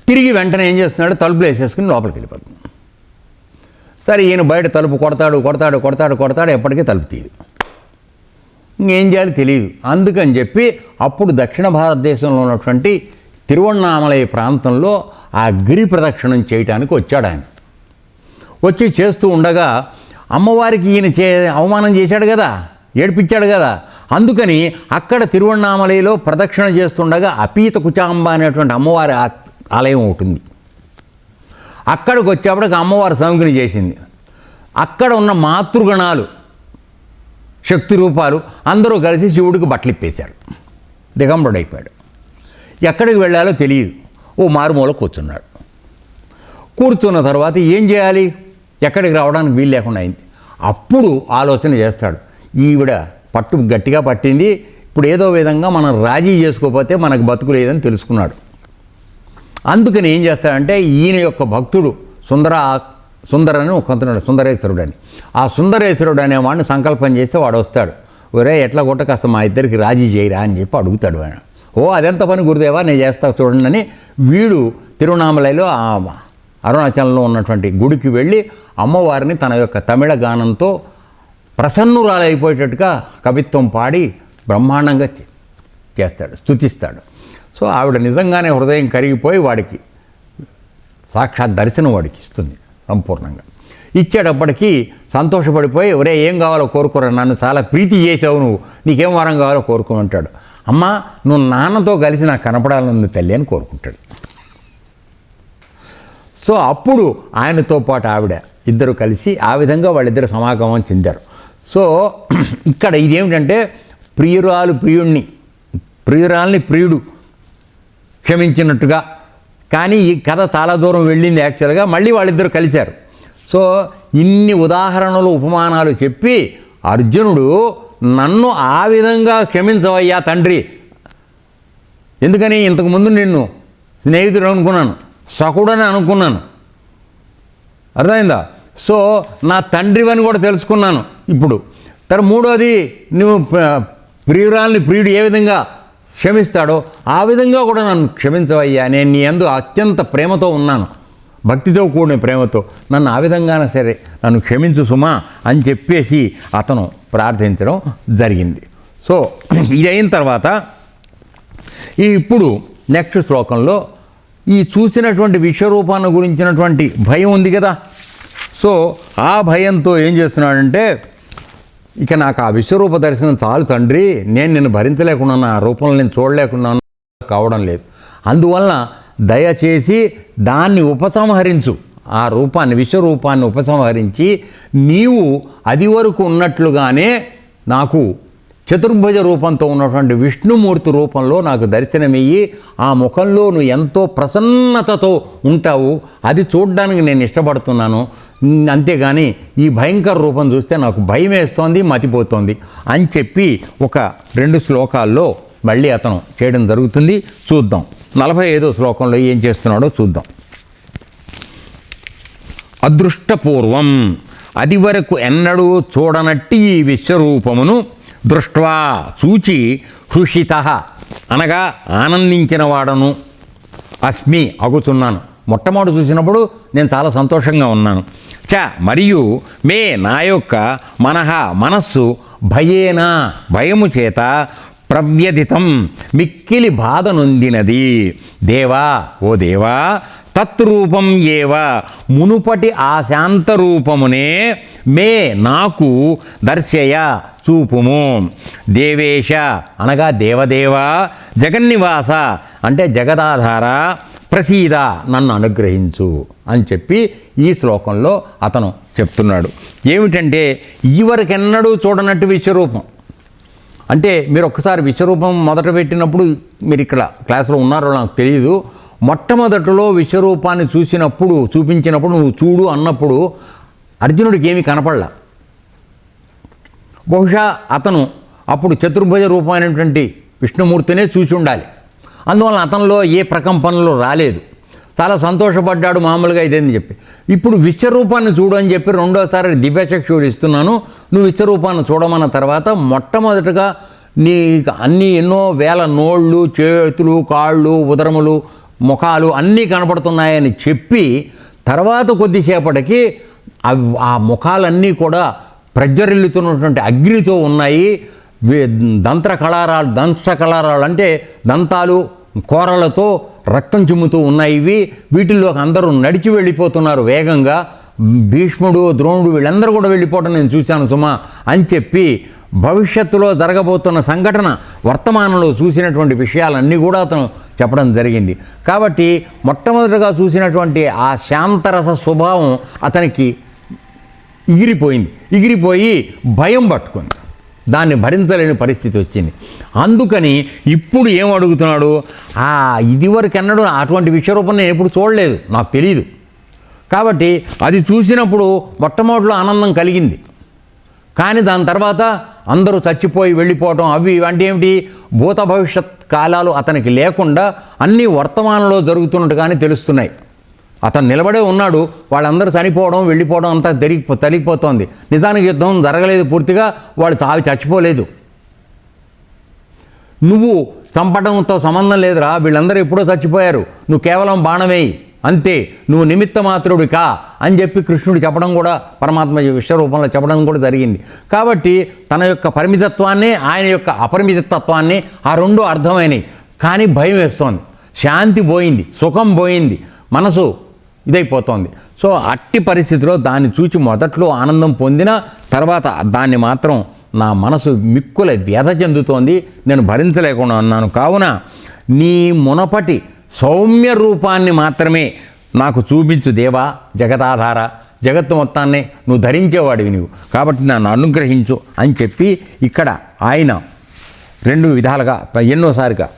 తిరిగి వెంటనే ఏం చేస్తున్నాడు, తలుపులు వేసేసుకుని లోపలికి వెళ్ళిపోతుంది. సరే ఈయన బయట తలుపు కొడతాడు, ఎప్పటికీ తలుపు తీయదు. ఇంకేం చేయాలి తెలియదు. అందుకని చెప్పి అప్పుడు దక్షిణ భారతదేశంలో ఉన్నటువంటి తిరువణ్ణామలై ప్రాంతంలో ఆ గిరి ప్రదక్షిణం చేయటానికి వచ్చాడు ఆయన. వచ్చి చేస్తూ ఉండగా అమ్మవారికి ఈయన అవమానం చేశాడు కదా, ఏడిపించాడు కదా, అందుకని అక్కడ తిరువణ్ణామలైలో ప్రదక్షిణ చేస్తుండగా అపీత కుచాంబ అనేటువంటి అమ్మవారి ఆలయం ఒకటి ఉంది. అక్కడికి వచ్చేప్పటికి అమ్మవారి సౌంకిని చేసింది. అక్కడ ఉన్న మాతృగణాలు శక్తి రూపాలు అందరూ కలిసి శివుడికి బట్టలు ఇప్పేశారు. దిగంబరుడైపోయాడు. ఎక్కడికి వెళ్ళాలో తెలియదు. ఓ మారుమూల కూర్చున్నాడు. కూర్చున్న తర్వాత ఏం చేయాలి, ఎక్కడికి రావడానికి వీలు లేకుండా అయింది. అప్పుడు ఆలోచన చేస్తాడు, ఈవిడ పట్టు గట్టిగా పట్టింది, ఇప్పుడు ఏదో విధంగా మనం రాజీ చేసుకోకపోతే మనకు బతుకు లేదని తెలుసుకున్నాడు. అందుకని ఏం చేస్తాడంటే ఈయన యొక్క భక్తుడు సుందరని కొంటున్నాడు, సుందరేశ్వరుడు అని. ఆ సుందరేశ్వరుడు అనేవాడిని సంకల్పం చేస్తే వాడు వస్తాడు. ఒరే ఎట్లా కొట్ట కాస్త మా ఇద్దరికి రాజీ చేయరా అని చెప్పి అడుగుతాడు ఆయన. ఓ అదెంత పని గురుదేవా, నేను చేస్తా చూడండి అని వీడు తిరువణామలైలో అరుణాచలంలో ఉన్నటువంటి గుడికి వెళ్ళి అమ్మవారిని తన యొక్క తమిళ గానంతో ప్రసన్నురాలైపోయేటట్టుగా కవిత్వం పాడి బ్రహ్మాండంగా చేస్తాడు, స్తుతిస్తాడు. సో ఆవిడ నిజంగానే హృదయం కరిగిపోయి వాడికి సాక్షాత్ దర్శనం వాడికి ఇస్తుంది సంపూర్ణంగా. ఇచ్చేటప్పటికీ సంతోషపడిపోయి ఒరే ఏం కావాలో కోరుకోరా, నన్ను చాలా ప్రీతి చేసావు, నువ్వు నీకేం వరం కావాలో కోరుకోమంటాడు. అమ్మ నువ్వు నాన్నతో కలిసి నాకు కనపడాలని తల్లి అని కోరుకుంటాడు. సో అప్పుడు ఆయనతో పాటు ఆవిడ ఇద్దరు కలిసి ఆ విధంగా వాళ్ళిద్దరు సమాగమం చెందారు. సో ఇక్కడ ఇదేమిటంటే ప్రియురాల్ని ప్రియుడు క్షమించినట్టుగా, కానీ ఈ కథ చాలా దూరం వెళ్ళింది యాక్చువల్గా. మళ్ళీ వాళ్ళిద్దరు కలిశారు. సో ఇన్ని ఉదాహరణలు ఉపమానాలు చెప్పి అర్జునుడు నన్ను ఆ విధంగా క్షమించవయ్యా తండ్రి, ఎందుకని ఇంతకుముందు నిన్ను స్నేహితుడు అనుకున్నాను, సకుడని అనుకున్నాను, అర్థమైందా? సో నా తండ్రివని కూడా తెలుసుకున్నాను ఇప్పుడు. మూడోది నువ్వు ప్రియురాల్ని ప్రియుడు ఏ విధంగా క్షమిస్తాడో ఆ విధంగా కూడా నన్ను క్షమించవయ్యా, నేను నీ యందు అత్యంత ప్రేమతో ఉన్నాను, భక్తితో కూడిన ప్రేమతో, నన్ను ఆ విధంగానే సరే నన్ను క్షమించు సుమా అని చెప్పేసి అతను ప్రార్థించడం జరిగింది. సో ఇది అయిన తర్వాత ఇప్పుడు నెక్స్ట్ శ్లోకంలో ఈ చూసినటువంటి విశ్వరూపాన్ని గురించినటువంటి భయం ఉంది కదా. సో ఆ భయంతో ఏం చేస్తున్నాడంటే, ఇక నాకు ఆ విశ్వరూప దర్శనం చాలు తండ్రి, నేను నిన్ను భరించలేకున్నాను, ఆ రూపంలో నేను చూడలేకున్నాను, కావడం లేదు, అందువలన దయచేసి దాన్ని ఉపసంహరించు, ఆ రూపాన్ని విశ్వరూపాన్ని ఉపసంహరించి నీవు అది వరకు ఉన్నట్లుగానే నాకు చతుర్భుజ రూపంతో ఉన్నటువంటి విష్ణుమూర్తి రూపంలో నాకు దర్శనమియ్యి, ఆ ముఖంలో నువ్వు ఎంతో ప్రసన్నతతో ఉంటావు, అది చూడడానికి నేను ఇష్టపడుతున్నాను, అంతేగాని ఈ భయంకర రూపం చూస్తే నాకు భయం వేస్తోంది, మతిపోతోంది అని చెప్పి ఒక 2 శ్లోకాల్లో మళ్ళీ అతను చేయడం జరుగుతుంది. చూద్దాం 45వ శ్లోకంలో ఏం చేస్తున్నాడో చూద్దాం. అదృష్టపూర్వం అది వరకు ఎన్నడూ చూడనట్టి ఈ విశ్వరూపమును దృష్ట్వా చూచి హృషిత అనగా ఆనందించిన వాడను అస్మి అగుచున్నాను. మొట్టమొదటి చూసినప్పుడు నేను చాలా సంతోషంగా ఉన్నాను. మరియు మే నా యొక్క మనస్సు భయేనా భయము చేత ప్రవ్యధితం మిక్కిలి బాధ నొందినది. దేవా ఓ దేవా తత్రూపం ఏవ మునుపటి ఆ శాంత రూపమునే మే నాకు దర్శయ చూపుము. దేవేశ అనగా దేవదేవ, జగన్నివాస అంటే జగదాధార, ప్రసీద నన్ను అనుగ్రహించు అని చెప్పి ఈ శ్లోకంలో అతను చెప్తున్నాడు. ఏమిటంటే ఇవరికెన్నడూ చూడనట్టు విశ్వరూపం. అంటే మీరు ఒక్కసారి విశ్వరూపం మొదట పెట్టినప్పుడు, మీరు ఇక్కడ క్లాసులో ఉన్నారో నాకు తెలియదు, మొట్టమొదటిలో విశ్వరూపాన్ని చూపించినప్పుడు నువ్వు చూడు అన్నప్పుడు అర్జునుడికి ఏమీ కనపడలా. బహుశా అతను అప్పుడు చతుర్భుజ రూపమైనటువంటి విష్ణుమూర్తినే చూసి ఉండాలి. అందువలన అతనిలో ఏ ప్రకంపనలు రాలేదు. చాలా సంతోషపడ్డాడు మామూలుగా ఇదేంని చెప్పి. ఇప్పుడు విశ్వరూపాన్ని చూడు అని చెప్పి రెండోసారి దివ్యచక్షువులు ఇస్తున్నాను, నువ్వు విశ్వరూపాన్ని చూడమన్న తర్వాత మొట్టమొదటిగా నీ ఎన్నో వేల నోళ్ళు, చేతులు, కాళ్ళు, ఉదరములు, ముఖాలు అన్నీ కనపడుతున్నాయని చెప్పి తర్వాత కొద్దిసేపటికి ఆ ముఖాలన్నీ కూడా ప్రజ్వరిల్లుతున్నటువంటి అగ్నితో ఉన్నాయి. దంష్ట్రకళారాలు అంటే దంతాలు, కోరలతో రక్తం చిమ్ముతూ ఉన్నాయి. వీటిల్లో అందరూ నడిచి వెళ్ళిపోతున్నారు వేగంగా. భీష్ముడు, ద్రోణుడు వీళ్ళందరూ కూడా వెళ్ళిపోవడం నేను చూశాను సుమా అని చెప్పి భవిష్యత్తులో జరగబోతున్న సంఘటన వర్తమానంలో చూసినటువంటి విషయాలన్నీ కూడా అతను చెప్పడం జరిగింది. కాబట్టి మొట్టమొదటిగా చూసినటువంటి ఆ శాంతరస స్వభావం అతనికి ఎగిరిపోయి భయం పట్టుకుంది. దాన్ని భరించలేని పరిస్థితి వచ్చింది. అందుకని ఇప్పుడు ఏం అడుగుతున్నాడు, ఇదివరకెన్నడూ అటువంటి విశ్వరూపం నేను ఎప్పుడు చూడలేదు, నాకు తెలియదు. కాబట్టి అది చూసినప్పుడు మొట్టమొదటిలో ఆనందం కలిగింది. కానీ దాని తర్వాత అందరూ చచ్చిపోయి వెళ్ళిపోవటం అవి అంటే ఏమిటి, భూత భవిష్యత్ కాలాలు అతనికి లేకుండా అన్నీ వర్తమానంలో జరుగుతున్నట్టుగానే తెలుస్తున్నాయి. అతను నిలబడే ఉన్నాడు, వాళ్ళందరూ చనిపోవడం వెళ్ళిపోవడం అంతా తెలిగిపోతోంది. నిజానికి యుద్ధం జరగలేదు పూర్తిగా, వాళ్ళు చచ్చిపోలేదు. నువ్వు చంపడంతో సంబంధం లేదురా, వీళ్ళందరూ ఎప్పుడో చచ్చిపోయారు, నువ్వు కేవలం బాణమేయి అంతే, నువ్వు నిమిత్త మాత్రుడి కా అని చెప్పి కృష్ణుడు చెప్పడం కూడా, పరమాత్మ విశ్వరూపంలో చెప్పడం కూడా జరిగింది. కాబట్టి తన యొక్క పరిమితత్వాన్ని, ఆయన యొక్క అపరిమితత్వాన్ని ఆ రెండు అర్థమైనవి. కానీ భయం వేస్తోంది, శాంతి పోయింది, సుఖం పోయింది, మనసు ఇదైపోతోంది. సో అట్టి పరిస్థితిలో దాన్ని చూచి మొదట్లో ఆనందం పొందిన తర్వాత దాన్ని మాత్రం నా మనసు మిక్కుల వ్యధ చెందుతోంది, నేను భరించలేకుండా ఉన్నాను. కావున నీ మునపటి సౌమ్య రూపాన్ని మాత్రమే నాకు చూపించు దేవా, జగదాధార, జగత్తు మొత్తాన్ని నువ్వు ధరించేవాడివి నువ్వు, కాబట్టి నన్ను అనుగ్రహించు అని చెప్పి ఇక్కడ ఆయన రెండు విధాలుగా ఎన్నోసారిగా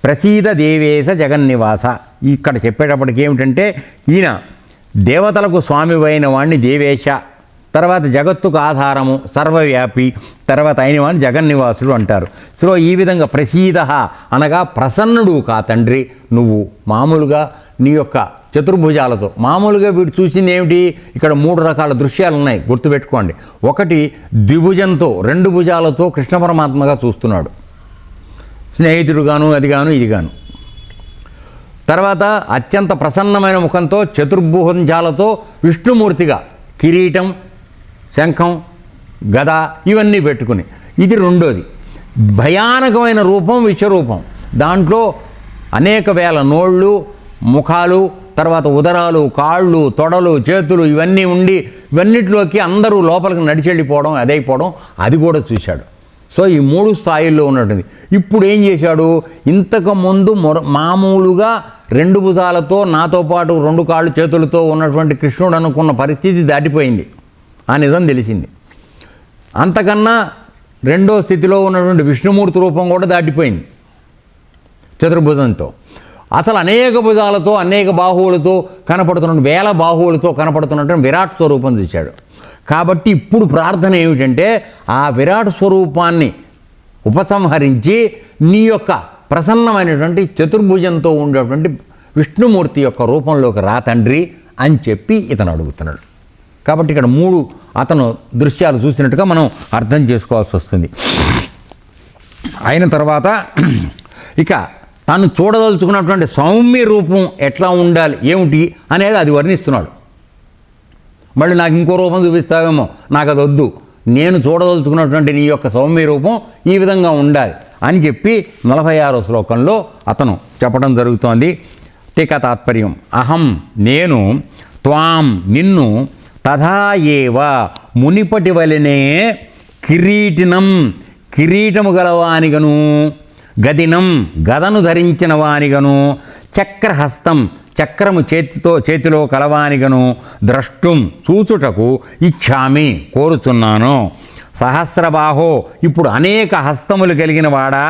ప్రసీద దేవేశ జగన్నివాస ఇక్కడ చెప్పేటప్పటికి ఏమిటంటే, ఈయన దేవతలకు స్వామివైన వాడిని దేవేశ, తర్వాత జగత్తుకు ఆధారము సర్వవ్యాపి, తర్వాత అయిన వాడిని జగన్నివాసుడు అంటారు. సో ఈ విధంగా ప్రసీద అనగా ప్రసన్నుడు కా తండ్రి, నువ్వు మామూలుగా నీ యొక్క చతుర్భుజాలతో, మామూలుగా వీడు చూసింది ఏమిటి, ఇక్కడ మూడు రకాల దృశ్యాలు ఉన్నాయి గుర్తుపెట్టుకోండి. ఒకటి ద్విభుజంతో, రెండు భుజాలతో కృష్ణ పరమాత్మగా చూస్తున్నాడు, స్నేహితుడుగాను అదిగాను ఇదిగాను. తర్వాత అత్యంత ప్రసన్నమైన ముఖంతో చతుర్భుజాలతో విష్ణుమూర్తిగా కిరీటం, శంఖం, గద ఇవన్నీ పెట్టుకుని, ఇది రెండోది. భయానకమైన రూపం విశ్వరూపం, దాంట్లో అనేక వేల నోళ్ళు, ముఖాలు, తర్వాత ఉదరాలు, కాళ్ళు, తొడలు, చేతులు ఇవన్నీ ఉండి ఇవన్నిటిలోకి అందరూ లోపలికి నడిచి వెళ్ళిపోవడం, అదైపోవడం అది కూడా చూశాడు. సో ఈ మూడు స్థాయిల్లో ఉన్నట్టుంది. ఇప్పుడు ఏం చేశాడు, ఇంతకుముందు మామూలుగా రెండు భుజాలతో నాతో పాటు రెండు కాళ్ళు చేతులతో ఉన్నటువంటి కృష్ణుడు అనుకున్న పరిస్థితి దాటిపోయింది, ఆ నిజం తెలిసింది. అంతకన్నా రెండో స్థితిలో ఉన్నటువంటి విష్ణుమూర్తి రూపం కూడా దాటిపోయింది చతుర్భుజంతో. అసలు అనేక భుజాలతో, అనేక బాహువులతో కనపడుతున్న, వేల బాహువులతో కనపడుతున్నటువంటి విరాట్ స్వరూపం చూశాడు. కాబట్టి ఇప్పుడు ప్రార్థన ఏమిటంటే, ఆ విరాట్ స్వరూపాన్ని ఉపసంహరించి నీ యొక్క ప్రసన్నమైనటువంటి చతుర్భుజంతో ఉండేటువంటి విష్ణుమూర్తి యొక్క రూపంలోకి రా తండ్రి అని చెప్పి ఇతను అడుగుతున్నాడు. కాబట్టి ఇక్కడ మూడు అతను దృశ్యాలు చూసినట్టుగా మనం అర్థం చేసుకోవాల్సి వస్తుంది. అయిన తర్వాత ఇక తాను చూడదలుచుకున్నటువంటి సౌమ్య రూపం ఎట్లా ఉండాలి ఏమిటి అనేది అది వర్ణిస్తున్నాడు. మళ్ళీ నాకు ఇంకో రూపం చూపిస్తావేమో, నాకు అది వద్దు, నేను చూడదలుచుకున్నటువంటి నీ యొక్క సౌమ్య రూపం ఈ విధంగా ఉండాలి అని చెప్పి 46వ శ్లోకంలో అతను చెప్పడం జరుగుతోంది. టీకా తాత్పర్యం. అహం నేను త్వాం నిన్ను తథా ఏవ మునిపటి వలనే కిరీటము గలవానిగను గదినం గదను ధరించిన వానిగను చక్రహస్తం చక్రము చేతిలో కలవానిగను ద్రష్టుం చూచుటకు ఇచ్ఛామి కోరుతున్నాను. సహస్రబాహో ఇప్పుడు అనేక హస్తములు కలిగిన వాడా,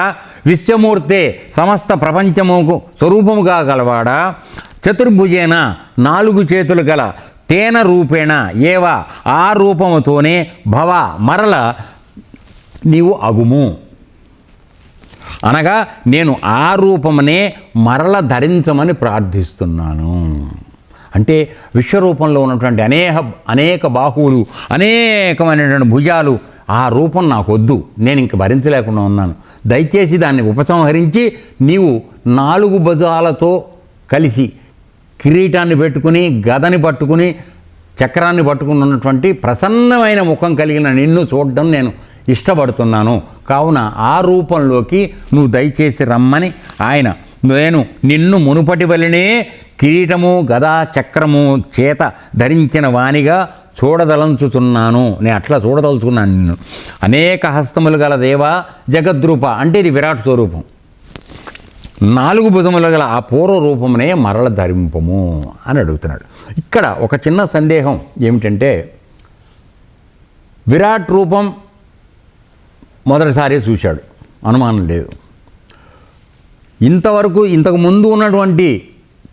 విశ్వమూర్తే సమస్త ప్రపంచముకు స్వరూపముగా గలవాడా, చతుర్భుజేన 4 చేతులు గల తేన రూపేణ ఏవ ఆ రూపముతోనే భవ మరల నీవు అగుము. అనగా నేను ఆ రూపమునే మరల ధరించమని ప్రార్థిస్తున్నాను. అంటే విశ్వరూపంలో ఉన్నటువంటి అనేక బాహువులు, అనేకమైనటువంటి భుజాలు, ఆ రూపం నాకు వద్దు, నేను ఇంక భరించలేకుండా ఉన్నాను. దయచేసి దాన్ని ఉపసంహరించి నీవు 4 భుజాలతో కలిసి కిరీటాన్ని పెట్టుకుని గదని పట్టుకుని చక్రాన్ని పట్టుకుని ఉన్నటువంటి ప్రసన్నమైన ముఖం కలిగిన నిన్ను చూడడం నేను ఇష్టపడుతున్నాను. కావున ఆ రూపంలోకి నువ్వు దయచేసి రమ్మని నేను నిన్ను మునుపటి వలనే కిరీటము గదా చక్రము చేత ధరించిన వానిగా చూడదలంచుతున్నాను. నేను అట్లా చూడదలుచుకున్నాను నిన్ను. అనేక హస్తములు గల దేవా జగద్రూప అంటే ఇది విరాట్ స్వరూపం. 4 భుజములు గల ఆ పూర్వ రూపమునే మరల ధరింపము అని అడుగుతున్నాడు. ఇక్కడ ఒక చిన్న సందేహం ఏమిటంటే, విరాట్ రూపం మొదటిసారి చూశాడు, అనుమానం లేదు. ఇంతకు ముందు ఉన్నటువంటి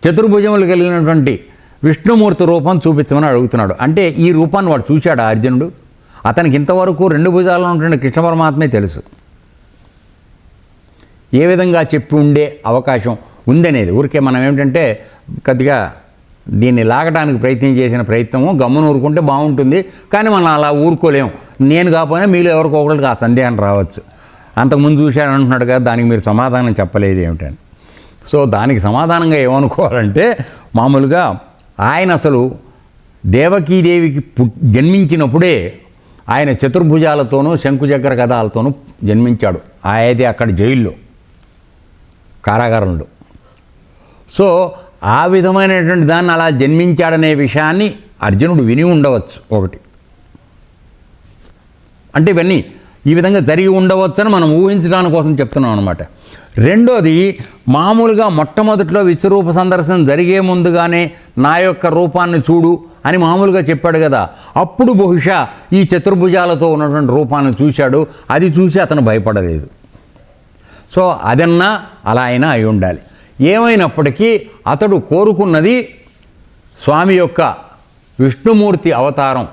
చతుర్భుజములు కలిగినటువంటి విష్ణుమూర్తి రూపం చూపించమని అడుగుతున్నాడు. అంటే ఈ రూపాన్ని వాడు చూశాడు అర్జునుడు. అతనికి ఇంతవరకు 2 భుజాలు ఉన్నటువంటి కృష్ణ పరమాత్మే తెలుసు. ఏ విధంగా చెప్పి ఉండే అవకాశం ఉందనేది ఊరికే మనం ఏమిటంటే కొద్దిగా దీన్ని లాగడానికి చేసిన ప్రయత్నము గమ్మున ఊరుకుంటే బాగుంటుంది, కానీ మనం అలా ఊరుకోలేము. నేను కాకపోయినా మీలో ఎవరికో ఒకరికి ఆ సందేహం రావచ్చు. అంతకుముందు చూశాను అంటున్నాడు కదా, దానికి మీరు సమాధానం చెప్పలేదు ఏమిటని. సో దానికి సమాధానంగా ఏమనుకోవాలంటే, మామూలుగా ఆయన అసలు దేవకీదేవికి జన్మించినప్పుడే ఆయన చతుర్భుజాలతోనూ శంకుచక్ర గదాలతోనూ జన్మించాడు. ఆయది అక్కడ జైల్లో కారాగారంలో. సో ఆ విధమైనటువంటి దాన్ని అలా జన్మించాడనే విషయాన్ని అర్జునుడు విని ఉండవచ్చు ఒకటి. అంటే ఇవన్నీ ఈ విధంగా జరిగి ఉండవచ్చని మనం ఊహించడానికి కోసం చెప్తున్నాం అనమాట. రెండోది, మామూలుగా మొట్టమొదటిలో విశ్వరూప సందర్శనం జరిగే ముందుగానే నా యొక్క రూపాన్ని చూడు అని మామూలుగా చెప్పాడు కదా. అప్పుడు బహుశా ఈ చతుర్భుజాలతో ఉన్నటువంటి రూపాన్ని చూశాడు. అది చూసి అతను భయపడలేదు. సో అదన్నా అలా అయినా అయి ఉండాలి. ఏమైనప్పటికీ అతడు కోరుకున్నది స్వామి యొక్క విష్ణుమూర్తి అవతారం,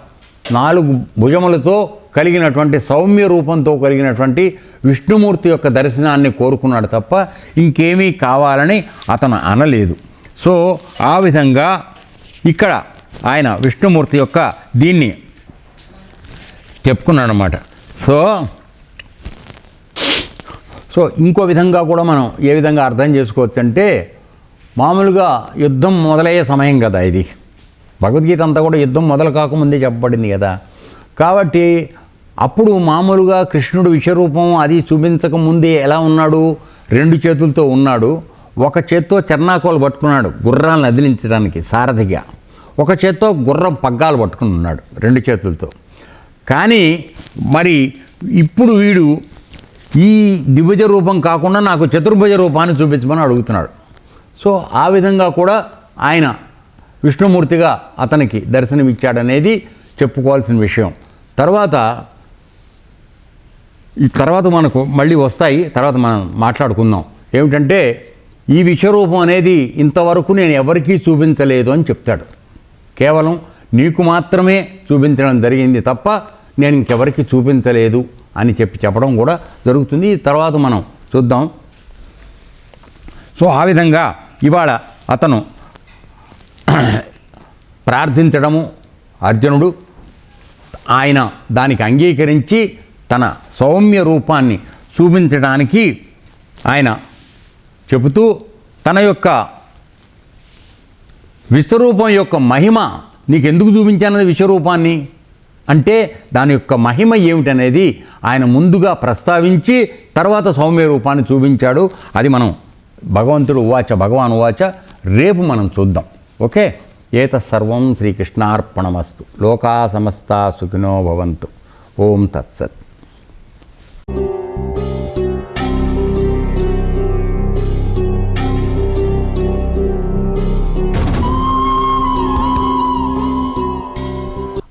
4 భుజములతో కలిగినటువంటి సౌమ్య రూపంతో కలిగినటువంటి విష్ణుమూర్తి యొక్క దర్శనాన్ని కోరుకున్నాడు తప్ప ఇంకేమీ కావాలని అతను అనలేదు. సో ఆ విధంగా ఇక్కడ ఆయన విష్ణుమూర్తి యొక్క దీన్ని చెప్పుకున్నాడు అన్నమాట. సో ఇంకో విధంగా కూడా మనం ఏ విధంగా అర్థం చేసుకోవచ్చు అంటే, మామూలుగా యుద్ధం మొదలయ్యే సమయం కదా ఇది. భగవద్గీత అంతా కూడా యుద్ధం మొదలు కాకముందే చెప్పబడింది కదా. కాబట్టి అప్పుడు మామూలుగా కృష్ణుడు విశ్వరూపం అది చూపించకముందే ఎలా ఉన్నాడు? 2 చేతులతో ఉన్నాడు. ఒక చేత్తో చర్నాకోలు పట్టుకున్నాడు గుర్రాలను అదిలించడానికి సారథిగా, ఒక చేత్తో గుర్రం పగ్గాలు పట్టుకుని ఉన్నాడు 2 చేతులతో. కానీ మరి ఇప్పుడు వీడు ఈ ద్విభుజ రూపం కాకుండా నాకు చతుర్భుజ రూపాన్ని చూపించమని అడుగుతున్నాడు. సో ఆ విధంగా కూడా ఆయన విష్ణుమూర్తిగా అతనికి దర్శనమిచ్చాడనేది చెప్పుకోవాల్సిన విషయం. తర్వాత మనకు మళ్ళీ వస్తాయి, తర్వాత మనం మాట్లాడుకుందాం. ఏమిటంటే ఈ విశ్వరూపం అనేది ఇంతవరకు నేను ఎవరికీ చూపించలేదు అని చెప్తాడు. కేవలం నీకు మాత్రమే చూపించడం జరిగింది తప్ప నేను ఇంకెవరికి చూపించలేదు అని చెప్పడం కూడా జరుగుతుంది. తర్వాత మనం చూద్దాం. సో ఆ విధంగా ఇవాళ అతను ప్రార్థించడము, అర్జునుడు ఆయన దానికి అంగీకరించి తన సౌమ్య రూపాన్ని చూపించడానికి ఆయన చెబుతూ తన యొక్క విశ్వరూపం యొక్క మహిమ నీకెందుకు చూపించానది విశ్వరూపాన్ని అంటే దాని యొక్క మహిమ ఏమిటనేది ఆయన ముందుగా ప్రస్తావించి తర్వాత సౌమ్య రూపాన్ని చూపించాడు. అది మనం భగవాన్ ఉవాచ రేపు మనం చూద్దాం. ఓకే, ఏతత్సర్వం శ్రీకృష్ణార్పణమస్తు. లోకా సమస్తా సుఖినో భవంతు. ఓం తత్సత్.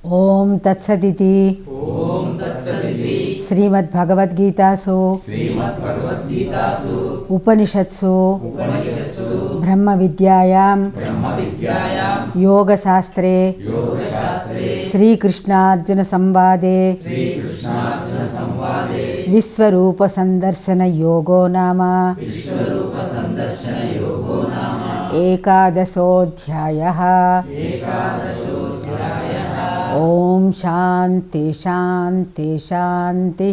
ఓం తత్సదితి శ్రీమద్భగవద్గీతాసు ఉపనిషత్సు బ్రహ్మ విద్యాయాం యోగశాస్త్రే శ్రీకృష్ణార్జున సంవాదే విశ్వరూప సందర్శన యోగో నామ ఏకాదశోऽధ్యాయః. ఓం శాంతి శాంతి శాంతి.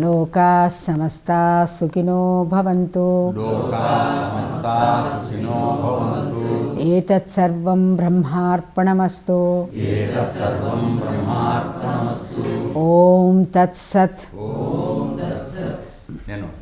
లోకాః సమస్తాః సుఖినో భవంతు. ఏతత్సర్వం బ్రహ్మార్పణమస్తు. ఓం తత్సత్. నేను